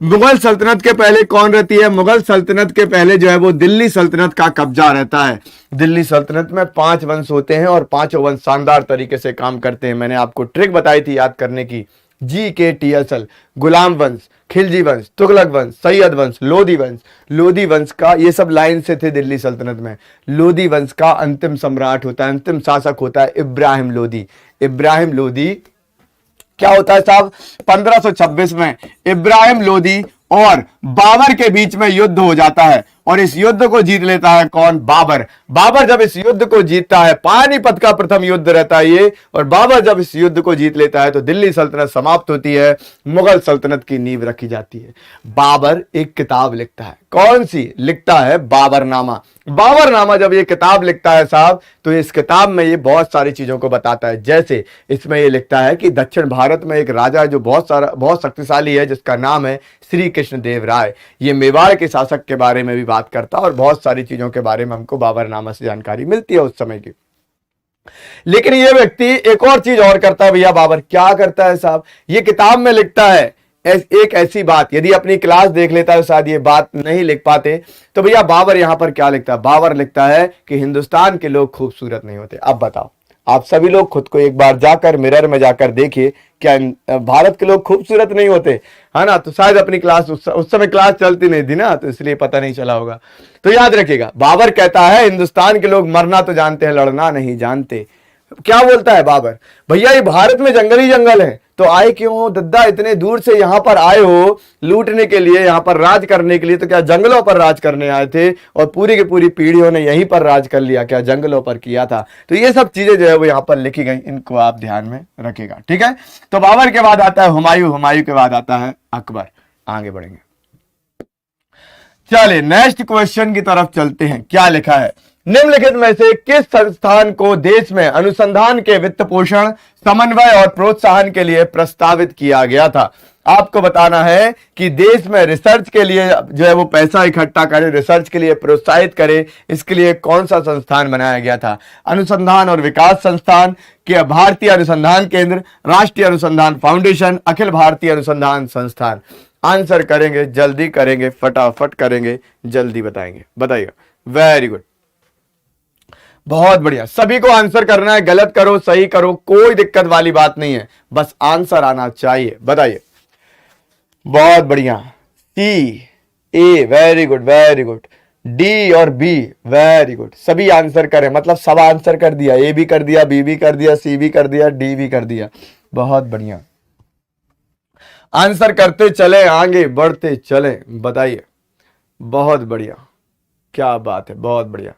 मुगल सल्तनत के पहले कौन रहती है, मुगल सल्तनत के पहले जो है वो दिल्ली सल्तनत का कब्जा रहता है। दिल्ली सल्तनत में 5 वंश होते हैं और 5 वंश शानदार तरीके से काम करते हैं। मैंने आपको ट्रिक बताई थी याद करने की, GKTSL, गुलाम वंश, खिलजी वंश, तुगलक वंश, सैयद वंश, लोधी वंश। लोधी वंश का ये सब लाइन से थे दिल्ली सल्तनत में। लोधी वंश का अंतिम सम्राट होता है, अंतिम शासक होता है इब्राहिम लोधी। इब्राहिम लोधी क्या होता है साहब, 1526 में इब्राहिम लोधी और बाबर के बीच में युद्ध हो जाता है और इस युद्ध को जीत लेता है कौन, बाबर। बाबर जब इस युद्ध को जीतता है, पानीपत का प्रथम युद्ध रहता है ये, और बाबर जब इस युद्ध को जीत लेता है तो दिल्ली सल्तनत समाप्त होती है, मुगल सल्तनत की नींव रखी जाती है। बाबर एक किताब लिखता है, कौन सी लिखता है, बाबरनामा। बाबरनामा जब ये किताब लिखता है साहब, तो इस किताब में ये बहुत सारी चीजों को बताता है। जैसे इसमें ये लिखता है कि दक्षिण भारत में एक राजा है जो बहुत शक्तिशाली है, जिसका नाम है श्री कृष्ण देव राय। ये मेवाड़ के शासक के बारे में भी बात करता है और बहुत सारी चीजों के बारे में हमको बाबरनामा से जानकारी मिलती है उस समय की। लेकिन ये व्यक्ति एक और चीज और करता है भैया, बाबर क्या करता है साहब, ये किताब में लिखता है एक ऐसी बात, यदि अपनी क्लास देख लेता है शायद ये बात नहीं लिख पाते। तो भैया बाबर यहां पर क्या लिखता है, बाबर लिखता है कि हिंदुस्तान के लोग खूबसूरत नहीं होते। अब बताओ, आप सभी लोग खुद को एक बार जाकर मिरर में जाकर देखिए, क्या भारत के लोग खूबसूरत नहीं होते, है ना। तो शायद अपनी क्लास उस समय क्लास चलती नहीं थी ना, तो इसलिए पता नहीं चला होगा। तो याद रखिएगा, बाबर कहता है हिंदुस्तान के लोग मरना तो जानते हैं, लड़ना नहीं जानते। क्या बोलता है बाबर, भैया ये भारत में जंगल ही जंगल है, तो आए क्यों दद्दा, इतने दूर से यहां पर आए हो लूटने के लिए, यहां पर राज करने के लिए, तो क्या जंगलों पर राज करने आए थे और पूरी की पूरी पीढ़ियों ने यहीं पर राज कर लिया, क्या जंगलों पर किया था। तो ये सब चीजें जो है वो यहां पर लिखी गई, इनको आप ध्यान में रखेगा, ठीक है। तो बाबर के बाद आता है हुमायूं, हुमायूं के बाद आता है अकबर। आगे बढ़ेंगे, चलिए नेक्स्ट क्वेश्चन की तरफ चलते हैं। क्या लिखा है, निम्नलिखित में से किस संस्थान को देश में अनुसंधान के वित्त पोषण, समन्वय और प्रोत्साहन के लिए प्रस्तावित किया गया था। आपको बताना है कि देश में रिसर्च के लिए जो है वो पैसा इकट्ठा करे, रिसर्च के लिए प्रोत्साहित करे, इसके लिए कौन सा संस्थान बनाया गया था। अनुसंधान और विकास संस्थान, के भारतीय अनुसंधान केंद्र, राष्ट्रीय अनुसंधान फाउंडेशन, अखिल भारतीय अनुसंधान संस्थान। आंसर करेंगे, जल्दी करेंगे, फटाफट करेंगे, जल्दी बताएंगे, बताइएगा। वेरी गुड, बहुत बढ़िया। सभी को आंसर करना है, गलत करो सही करो कोई दिक्कत वाली बात नहीं है, बस आंसर आना चाहिए। बताइए, बहुत बढ़िया। C, A, very good very good. D और बी, वेरी गुड। सभी आंसर करें, मतलब सब आंसर कर दिया, ए भी कर दिया, बी भी कर दिया, सी भी कर दिया, डी भी कर दिया। बहुत बढ़िया, आंसर करते चले, आगे बढ़ते चले। बताइए, बहुत बढ़िया, क्या बात है, बहुत बढ़िया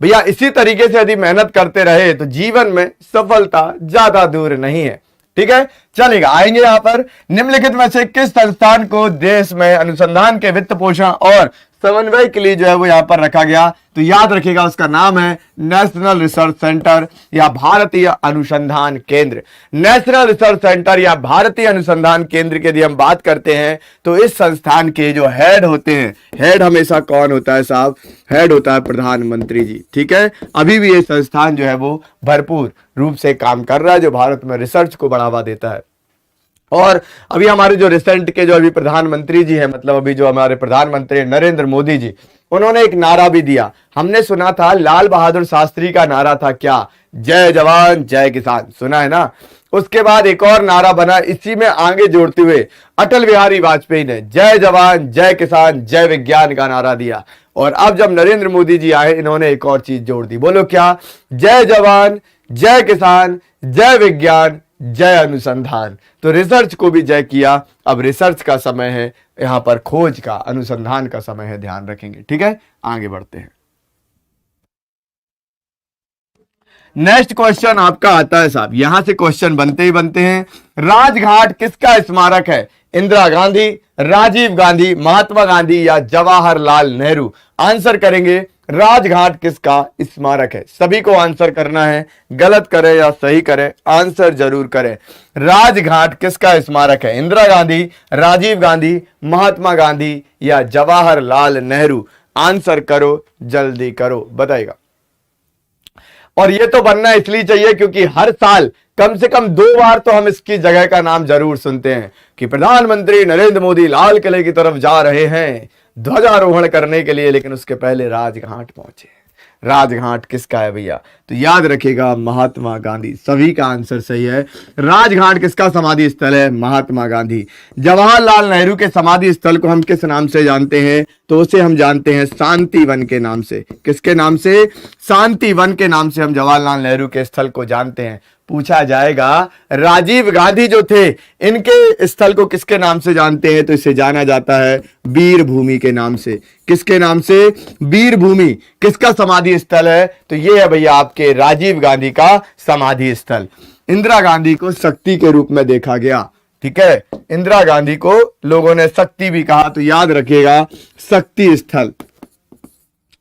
भैया। इसी तरीके से यदि मेहनत करते रहे तो जीवन में सफलता ज्यादा दूर नहीं है। ठीक है, चलेगा। आएंगे यहां पर, निम्नलिखित में से किस संस्थान को देश में अनुसंधान के वित्त पोषण और समन्वय के लिए जो है वो यहां पर रखा गया? तो याद रखिएगा, उसका नाम है नेशनल रिसर्च सेंटर या भारतीय अनुसंधान केंद्र। नेशनल रिसर्च सेंटर या भारतीय अनुसंधान केंद्र की यदि हम बात करते हैं तो इस संस्थान के जो हेड होते हैं, हेड हमेशा कौन होता है साहब? हेड होता है प्रधानमंत्री जी। ठीक है, अभी भी ये संस्थान जो है वो भरपूर रूप से काम कर रहा है, जो भारत में रिसर्च को बढ़ावा देता है। और अभी हमारे जो रिसेंट के जो अभी प्रधानमंत्री जी हैं, मतलब अभी जो हमारे प्रधानमंत्री नरेंद्र मोदी जी, उन्होंने एक नारा भी दिया। हमने सुना था लाल बहादुर शास्त्री का नारा था क्या? जय जवान जय किसान, सुना है ना? उसके बाद एक और नारा बना इसी में आगे जोड़ते हुए, अटल बिहारी वाजपेयी ने जय जवान जय किसान जय विज्ञान का नारा दिया। और अब जब नरेंद्र मोदी जी आए, इन्होंने एक और चीज जोड़ दी। बोलो क्या? जय जवान जय किसान जय विज्ञान जय अनुसंधान। तो रिसर्च को भी जय किया। अब रिसर्च का समय है, यहां पर खोज का, अनुसंधान का समय है, ध्यान रखेंगे। ठीक है, आगे बढ़ते हैं। नेक्स्ट क्वेश्चन आपका आता है साहब, यहां से क्वेश्चन बनते ही बनते हैं। राजघाट किसका स्मारक है? इंदिरा गांधी, राजीव गांधी, महात्मा गांधी या जवाहरलाल नेहरू? आंसर करेंगे, राजघाट किसका स्मारक है? सभी को आंसर करना है, गलत करें या सही करें, आंसर जरूर करें। राजघाट किसका स्मारक है? इंदिरा गांधी, राजीव गांधी, महात्मा गांधी या जवाहरलाल नेहरू? आंसर करो, जल्दी करो, बताइएगा। और ये तो बनना इसलिए चाहिए क्योंकि हर साल कम से कम 2 बार तो हम इसकी जगह का नाम जरूर सुनते हैं कि प्रधानमंत्री नरेंद्र मोदी लाल किले की तरफ जा रहे हैं ध्वजारोहण करने के लिए, लेकिन उसके पहले राजघाट पहुंचे। राजघाट किसका है भैया? तो याद रखिएगा, महात्मा गांधी। सभी का आंसर सही है। राजघाट किसका समाधि स्थल है? महात्मा गांधी। जवाहरलाल नेहरू के समाधि स्थल को हम किस नाम से जानते हैं? तो उसे हम जानते हैं शांति वन के नाम से। किसके नाम से? शांति वन के नाम से हम जवाहरलाल नेहरू के स्थल को जानते हैं। पूछा जाएगा राजीव गांधी जो थे, इनके स्थल को किसके नाम से जानते हैं? तो इसे जाना जाता है वीर भूमि के नाम से। किसके नाम से? वीर भूमि। किसका समाधि स्थल है? तो ये है भैया आपके राजीव गांधी का समाधि स्थल। इंदिरा गांधी को शक्ति के रूप में देखा गया। ठीक है, इंदिरा गांधी को लोगों ने शक्ति भी कहा, तो याद रखिएगा शक्ति स्थल।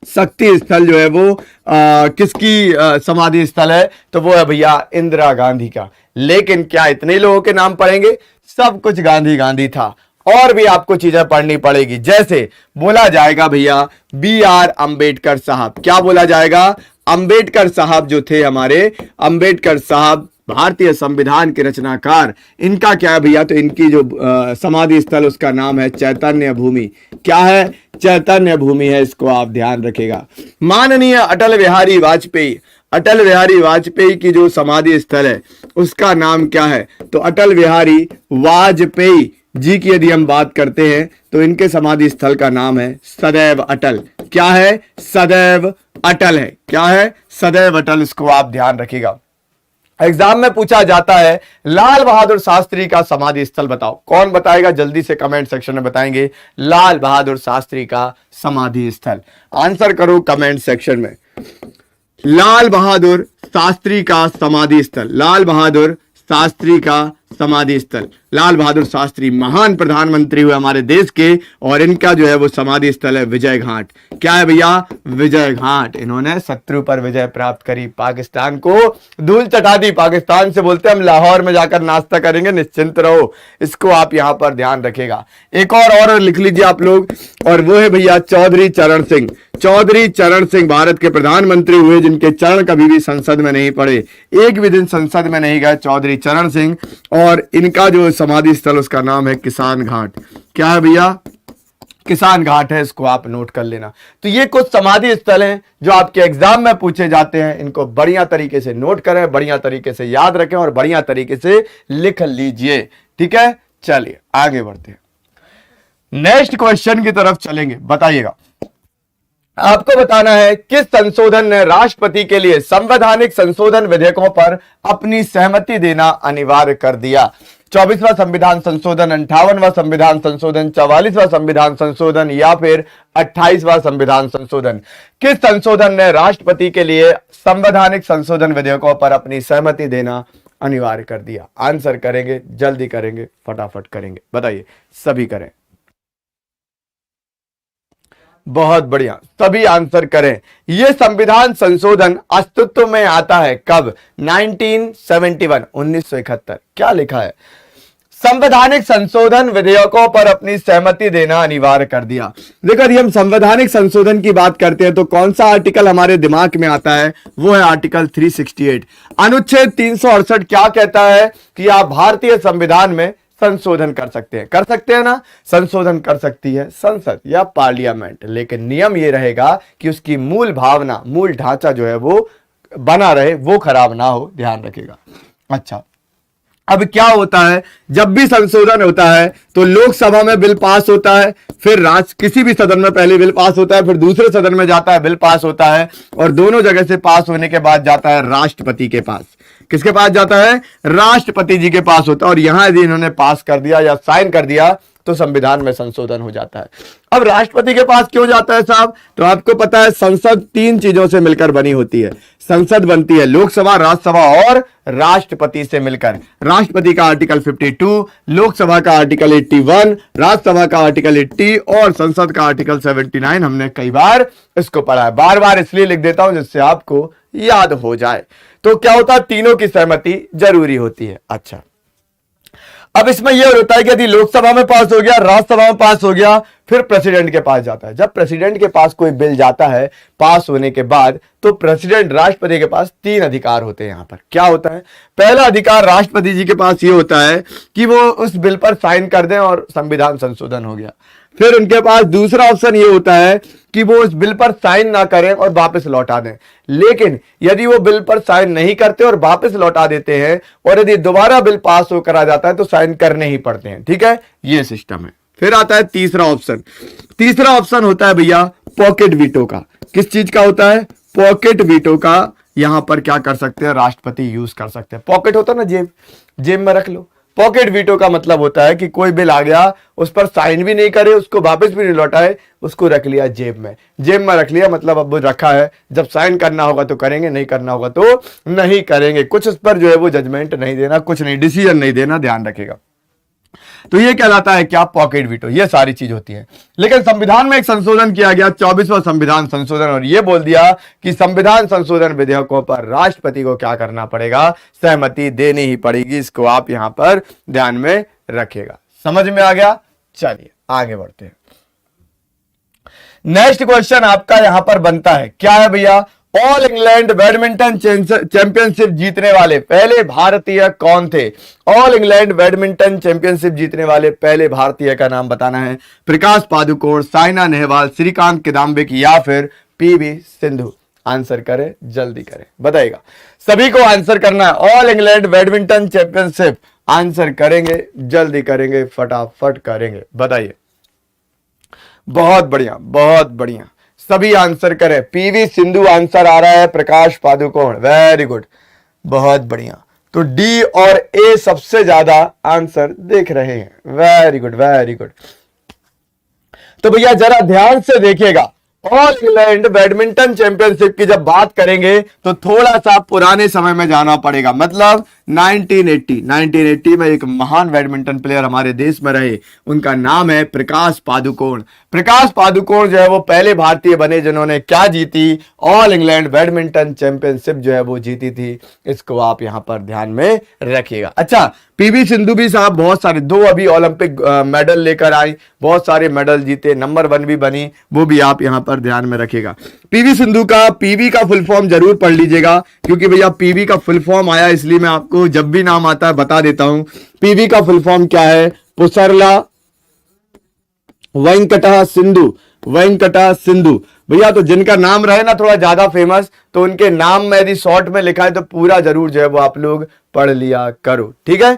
शक्ति स्थल जो है वो किसकी समाधि स्थल है? तो वो है भैया इंदिरा गांधी का। लेकिन क्या इतने लोगों के नाम पढ़ेंगे? सब कुछ गांधी गांधी था, और भी आपको चीजें पढ़नी पड़ेगी। जैसे बोला जाएगा भैया BR अम्बेडकर साहब। क्या बोला जाएगा? अम्बेडकर साहब जो थे हमारे, अम्बेडकर साहब भारतीय संविधान के रचनाकार, इनका क्या है भैया? तो इनकी जो समाधि स्थल उसका नाम है चैतन्य भूमि। क्या है? चैतन्य भूमि है, इसको आप ध्यान रखेगा। माननीय अटल बिहारी वाजपेयी, अटल बिहारी वाजपेयी की जो समाधि स्थल है उसका नाम क्या है? तो अटल बिहारी वाजपेयी जी की यदि हम बात करते हैं तो इनके समाधि स्थल का नाम है सदैव अटल। क्या है? सदैव अटल है। क्या है? सदैव अटल। इसको आप ध्यान रखिएगा। एग्जाम में पूछा जाता है लाल बहादुर शास्त्री का समाधि स्थल बताओ। कौन बताएगा? जल्दी से कमेंट सेक्शन में बताएंगे लाल बहादुर शास्त्री का समाधि स्थल। आंसर करो कमेंट सेक्शन में। लाल बहादुर शास्त्री का समाधि स्थल, लाल बहादुर शास्त्री का समाधि स्थल। लाल बहादुर शास्त्री महान प्रधानमंत्री हुए हमारे देश के, और इनका जो है वो समाधि स्थल है विजय घाट। क्या है भैया? विजय घाट। इन्होंने शत्रु पर विजय प्राप्त करी, पाकिस्तान को धूल चटा दी। पाकिस्तान से बोलते हम लाहौर में जाकर नाश्ता करेंगे, निश्चिंत रहो। इसको आप यहां पर ध्यान रखेगा। एक और लिख लीजिए आप लोग, और वो है भैया चौधरी चरण सिंह। चौधरी चरण सिंह भारत के प्रधानमंत्री हुए जिनके चरण कभी भी संसद में नहीं पड़े, एक भी दिन संसद में नहीं गए, चौधरी चरण सिंह। और इनका जो समाधि स्थल उसका नाम है किसान घाट। क्या है भैया? किसान घाट है, इसको आप नोट कर लेना। तो ये कुछ समाधि स्थल हैं जो आपके एग्जाम में पूछे जाते हैं, इनको बढ़िया तरीके से नोट करें, बढ़िया तरीके से याद रखें और बढ़िया तरीके से लिख लीजिए। ठीक है, चलिए आगे बढ़ते हैं, नेक्स्ट क्वेश्चन की तरफ चलेंगे। बताइएगा, आपको बताना है किस संशोधन ने राष्ट्रपति के लिए संवैधानिक संशोधन विधेयकों पर अपनी सहमति देना अनिवार्य कर दिया। 24वां संविधान संशोधन, 58वां संविधान संशोधन, 44वां संविधान संशोधन या फिर 28वां संविधान संशोधन। किस संशोधन ने राष्ट्रपति के लिए संवैधानिक संशोधन विधेयकों पर अपनी सहमति देना अनिवार्य कर दिया? आंसर करेंगे, जल्दी करेंगे, फटाफट करेंगे, बताइए, सभी करें। बहुत बढ़िया, सभी आंसर करें। यह संविधान संशोधन अस्तित्व में आता है कब? 1971, 1971। क्या लिखा है? संवैधानिक संशोधन विधेयकों पर अपनी सहमति देना अनिवार्य कर दिया। देखो, यदि हम संवैधानिक संशोधन की बात करते हैं तो कौन सा आर्टिकल हमारे दिमाग में आता है? वो है आर्टिकल 368। अनुच्छेद 368 क्या कहता है? कि आप भारतीय संविधान में संशोधन कर सकते हैं ना? संशोधन कर सकती है संसद या पार्लियामेंट, लेकिन नियम ये रहेगा कि उसकी मूल भावना, मूल ढांचा जो है वो बना रहे, वो खराब ना हो, ध्यान रखिएगा। अच्छा, अब क्या होता है, जब भी संशोधन होता है तो लोकसभा में बिल पास होता है, फिर किसी भी सदन में पहले बिल पास होता है, फिर दूसरे सदन में जाता है, बिल पास होता है, और दोनों जगह से पास होने के बाद जाता है राष्ट्रपति के पास। किसके पास जाता है? राष्ट्रपति जी के पास होता है। और यहां यदि इन्होंने पास कर दिया या साइन कर दिया तो संविधान में संशोधन हो जाता है। अब राष्ट्रपति के पास क्यों जाता है साहब? तो आपको पता है संसद 3 चीजों से मिलकर बनी होती है। संसद बनती है लोकसभा, राज्यसभा और राष्ट्रपति से मिलकर। राष्ट्रपति का आर्टिकल 52, लोकसभा का आर्टिकल 81, राज्यसभा का आर्टिकल 80 और संसद का आर्टिकल 79। हमने कई बार इसको पढ़ा है, बार बार इसलिए लिख देता हूं जिससे आपको याद हो जाए। तो क्या होता है? तीनों की सहमति जरूरी होती है। अच्छा, अब इसमें यह होता है कि यदि लोकसभा में पास हो गया, राज्यसभा में पास हो गया, फिर प्रेसिडेंट के पास जाता है। जब प्रेसिडेंट के पास कोई बिल जाता है पास होने के बाद, तो प्रेसिडेंट, राष्ट्रपति के पास 3 अधिकार होते हैं। यहां पर क्या होता है? पहला अधिकार राष्ट्रपति जी के पास यह होता है कि वो उस बिल पर साइन कर दें और संविधान संशोधन हो गया। फिर उनके पास दूसरा ऑप्शन ये होता है कि वो उस बिल पर साइन ना करें और वापस लौटा दें। लेकिन यदि वो बिल पर साइन नहीं करते और वापस लौटा देते हैं, और यदि दोबारा बिल पास होकर आ जाता है तो साइन करने ही पड़ते हैं। ठीक है, ये सिस्टम है। फिर आता है तीसरा ऑप्शन। तीसरा ऑप्शन होता है भैया पॉकेट वीटो का। किस चीज का होता है? पॉकेट वीटो का। यहां पर क्या कर सकते हैं? राष्ट्रपति यूज कर सकते हैं। पॉकेट होता है ना, जेब में रख लो। पॉकेट वीटो का मतलब होता है कि कोई बिल आ गया, उस पर साइन भी नहीं करे, उसको वापस भी नहीं लौटाए, उसको रख लिया जेब में रख लिया, मतलब अब वो रखा है, जब साइन करना होगा तो करेंगे, नहीं करना होगा तो नहीं करेंगे। कुछ उस पर जो है वो जजमेंट नहीं देना, कुछ नहीं, डिसीजन नहीं देना, ध्यान रखेगा। तो ये कहलाता है क्या? Pocket veto. ये सारी चीज होती है। लेकिन संविधान में एक संशोधन किया गया, 24वां संविधान संशोधन, और ये बोल दिया कि संविधान संशोधन विधेयकों पर राष्ट्रपति को क्या करना पड़ेगा? सहमति देनी ही पड़ेगी। इसको आप यहां पर ध्यान में रखिएगा। समझ में आ गया? चलिए आगे बढ़ते हैं। नेक्स्ट क्वेश्चन आपका यहां पर बनता है, क्या है भैया? ऑल इंग्लैंड बैडमिंटन चैंपियनशिप जीतने वाले पहले भारतीय कौन थे? ऑल इंग्लैंड बैडमिंटन चैंपियनशिप जीतने वाले पहले भारतीय का नाम बताना है। प्रकाश पादुकोण, साइना नेहवाल, श्रीकांत किदाम्बी या फिर पीवी सिंधु। आंसर करें, जल्दी करें, बताइएगा। सभी को आंसर करना है। All England badminton championship, answer करेंगे, जल्दी करेंगे, फटाफट करेंगे, बताइए। बहुत बढ़िया, बहुत बढ़िया, सभी आंसर करें। पीवी सिंधु आंसर आ रहा है, प्रकाश पादुकोण, वेरी गुड, बहुत बढ़िया। तो डी और ए सबसे ज्यादा आंसर देख रहे हैं, वेरी गुड, वेरी गुड। तो भैया जरा ध्यान से देखिएगा, ऑल इंग्लैंड बैडमिंटन चैंपियनशिप की जब बात करेंगे तो थोड़ा सा पुराने समय में जाना पड़ेगा, मतलब 1980 में एक महान बैडमिंटन प्लेयर हमारे देश में रहे, उनका नाम है प्रकाश पादुकोण। प्रकाश पादुकोण जो है वो पहले भारतीय बने जिन्होंने क्या जीती? ऑल इंग्लैंड बैडमिंटन चैंपियनशिप जो है वो जीती थी। इसको आप यहां पर ध्यान में रखिएगा। अच्छा, पीवी सिंधु भी साहब बहुत सारे, 2 अभी ओलंपिक मेडल लेकर आई, बहुत सारे मेडल जीते, नंबर 1 भी बनी, वो भी आप यहां पर ध्यान में रखिएगा। पीवी सिंधु का, पीवी का फुल फॉर्म जरूर पढ़ लीजिएगा, क्योंकि भैया पीवी का फुल फॉर्म आया इसलिए मैं आपको आपको जब भी नाम आता है बता देता हूं। पीवी का फुल फॉर्म क्या है? पुसरला वेंकटा सिंधु, वेंकटा सिंधु। भैया तो जिनका नाम रहे ना थोड़ा ज्यादा फेमस, तो उनके नाम में यदि शॉर्ट में लिखा है तो पूरा जरूर जो है वो आप लोग पढ़ लिया करो, ठीक है।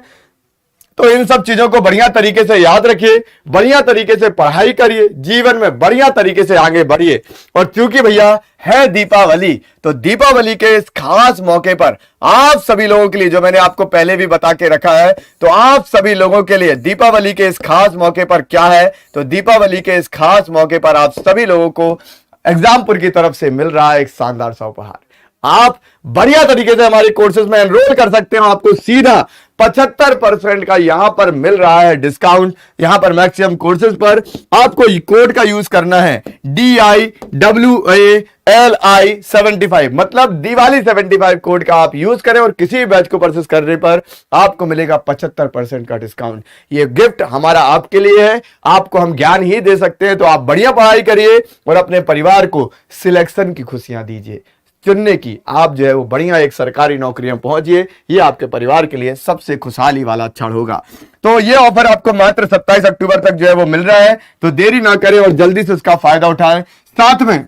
तो इन सब चीजों को बढ़िया तरीके से याद रखिए, बढ़िया तरीके से पढ़ाई करिए, जीवन में बढ़िया तरीके से आगे बढ़िए। और क्योंकि भैया है दीपावली, तो दीपावली के इस खास मौके पर आप सभी लोगों के लिए, जो मैंने आपको पहले भी बता के रखा है, तो आप सभी लोगों के लिए दीपावली के इस खास मौके पर क्या है, तो दीपावली के इस खास मौके पर आप सभी लोगों को एग्जामपुर की तरफ से मिल रहा है एक शानदार सा उपहार। आप बढ़िया तरीके से हमारे कोर्सेज में एनरोल कर सकते हो, आपको सीधा 75% का यहां पर मिल रहा है डिस्काउंट। यहां पर मैक्सिमम कोर्सेज पर आपको कोड का यूज करना है DIWALI75, मतलब दिवाली 75 कोड का आप यूज करें और किसी भी बैच को परचेस करने पर आपको मिलेगा 75% का डिस्काउंट। ये गिफ्ट हमारा आपके लिए है, आपको हम ज्ञान ही दे सकते हैं। तो आप बढ़िया पढ़ाई करिए और अपने परिवार को सिलेक्शन की खुशियां दीजिए, चुनने की। आप जो है वो बढ़िया एक सरकारी नौकरी में पहुंचिए, ये आपके परिवार के लिए सबसे खुशहाली वाला क्षण होगा। तो ये ऑफर आपको मात्र 27 अक्टूबर तक जो है वो मिल रहा है, तो देरी ना करें और जल्दी से उसका फायदा उठाएं। साथ में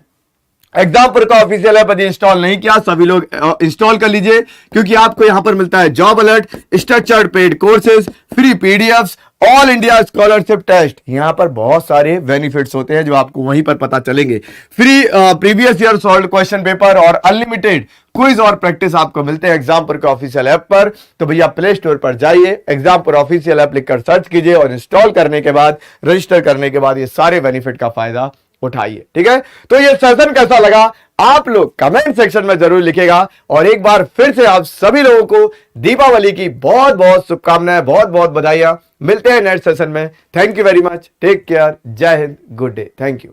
एग्जामपुर का ऑफिशियल ऐप यदि इंस्टॉल नहीं किया, सभी लोग इंस्टॉल कर लीजिए, क्योंकि आपको यहां पर मिलता है job alert, structured paid courses, free PDFs, all India scholarship test. यहां पर बहुत सारे बेनिफिट्स होते हैं जो आपको वहीं पर पता चलेंगे। Free previous year solved question paper और अनलिमिटेड क्विज और प्रैक्टिस आपको मिलते हैं एग्जामपुर के ऑफिशियल ऐप पर। तो भैया प्ले स्टोर पर जाइए, एग्जामपुर ऑफिशियल ऐप लिखकर सर्च कीजिए और इंस्टॉल करने के बाद, रजिस्टर करने के बाद ये सारे बेनिफिट का फायदा उठाइए, ठीक है। तो ये सेशन कैसा लगा आप लोग कमेंट सेक्शन में जरूर लिखिएगा। और एक बार फिर से आप सभी लोगों को दीपावली की बहुत बहुत शुभकामनाएं, बहुत बहुत बधाइयां। मिलते हैं नेक्स्ट सेशन में। Thank you very much, take care, Jai Hind, good day, thank you.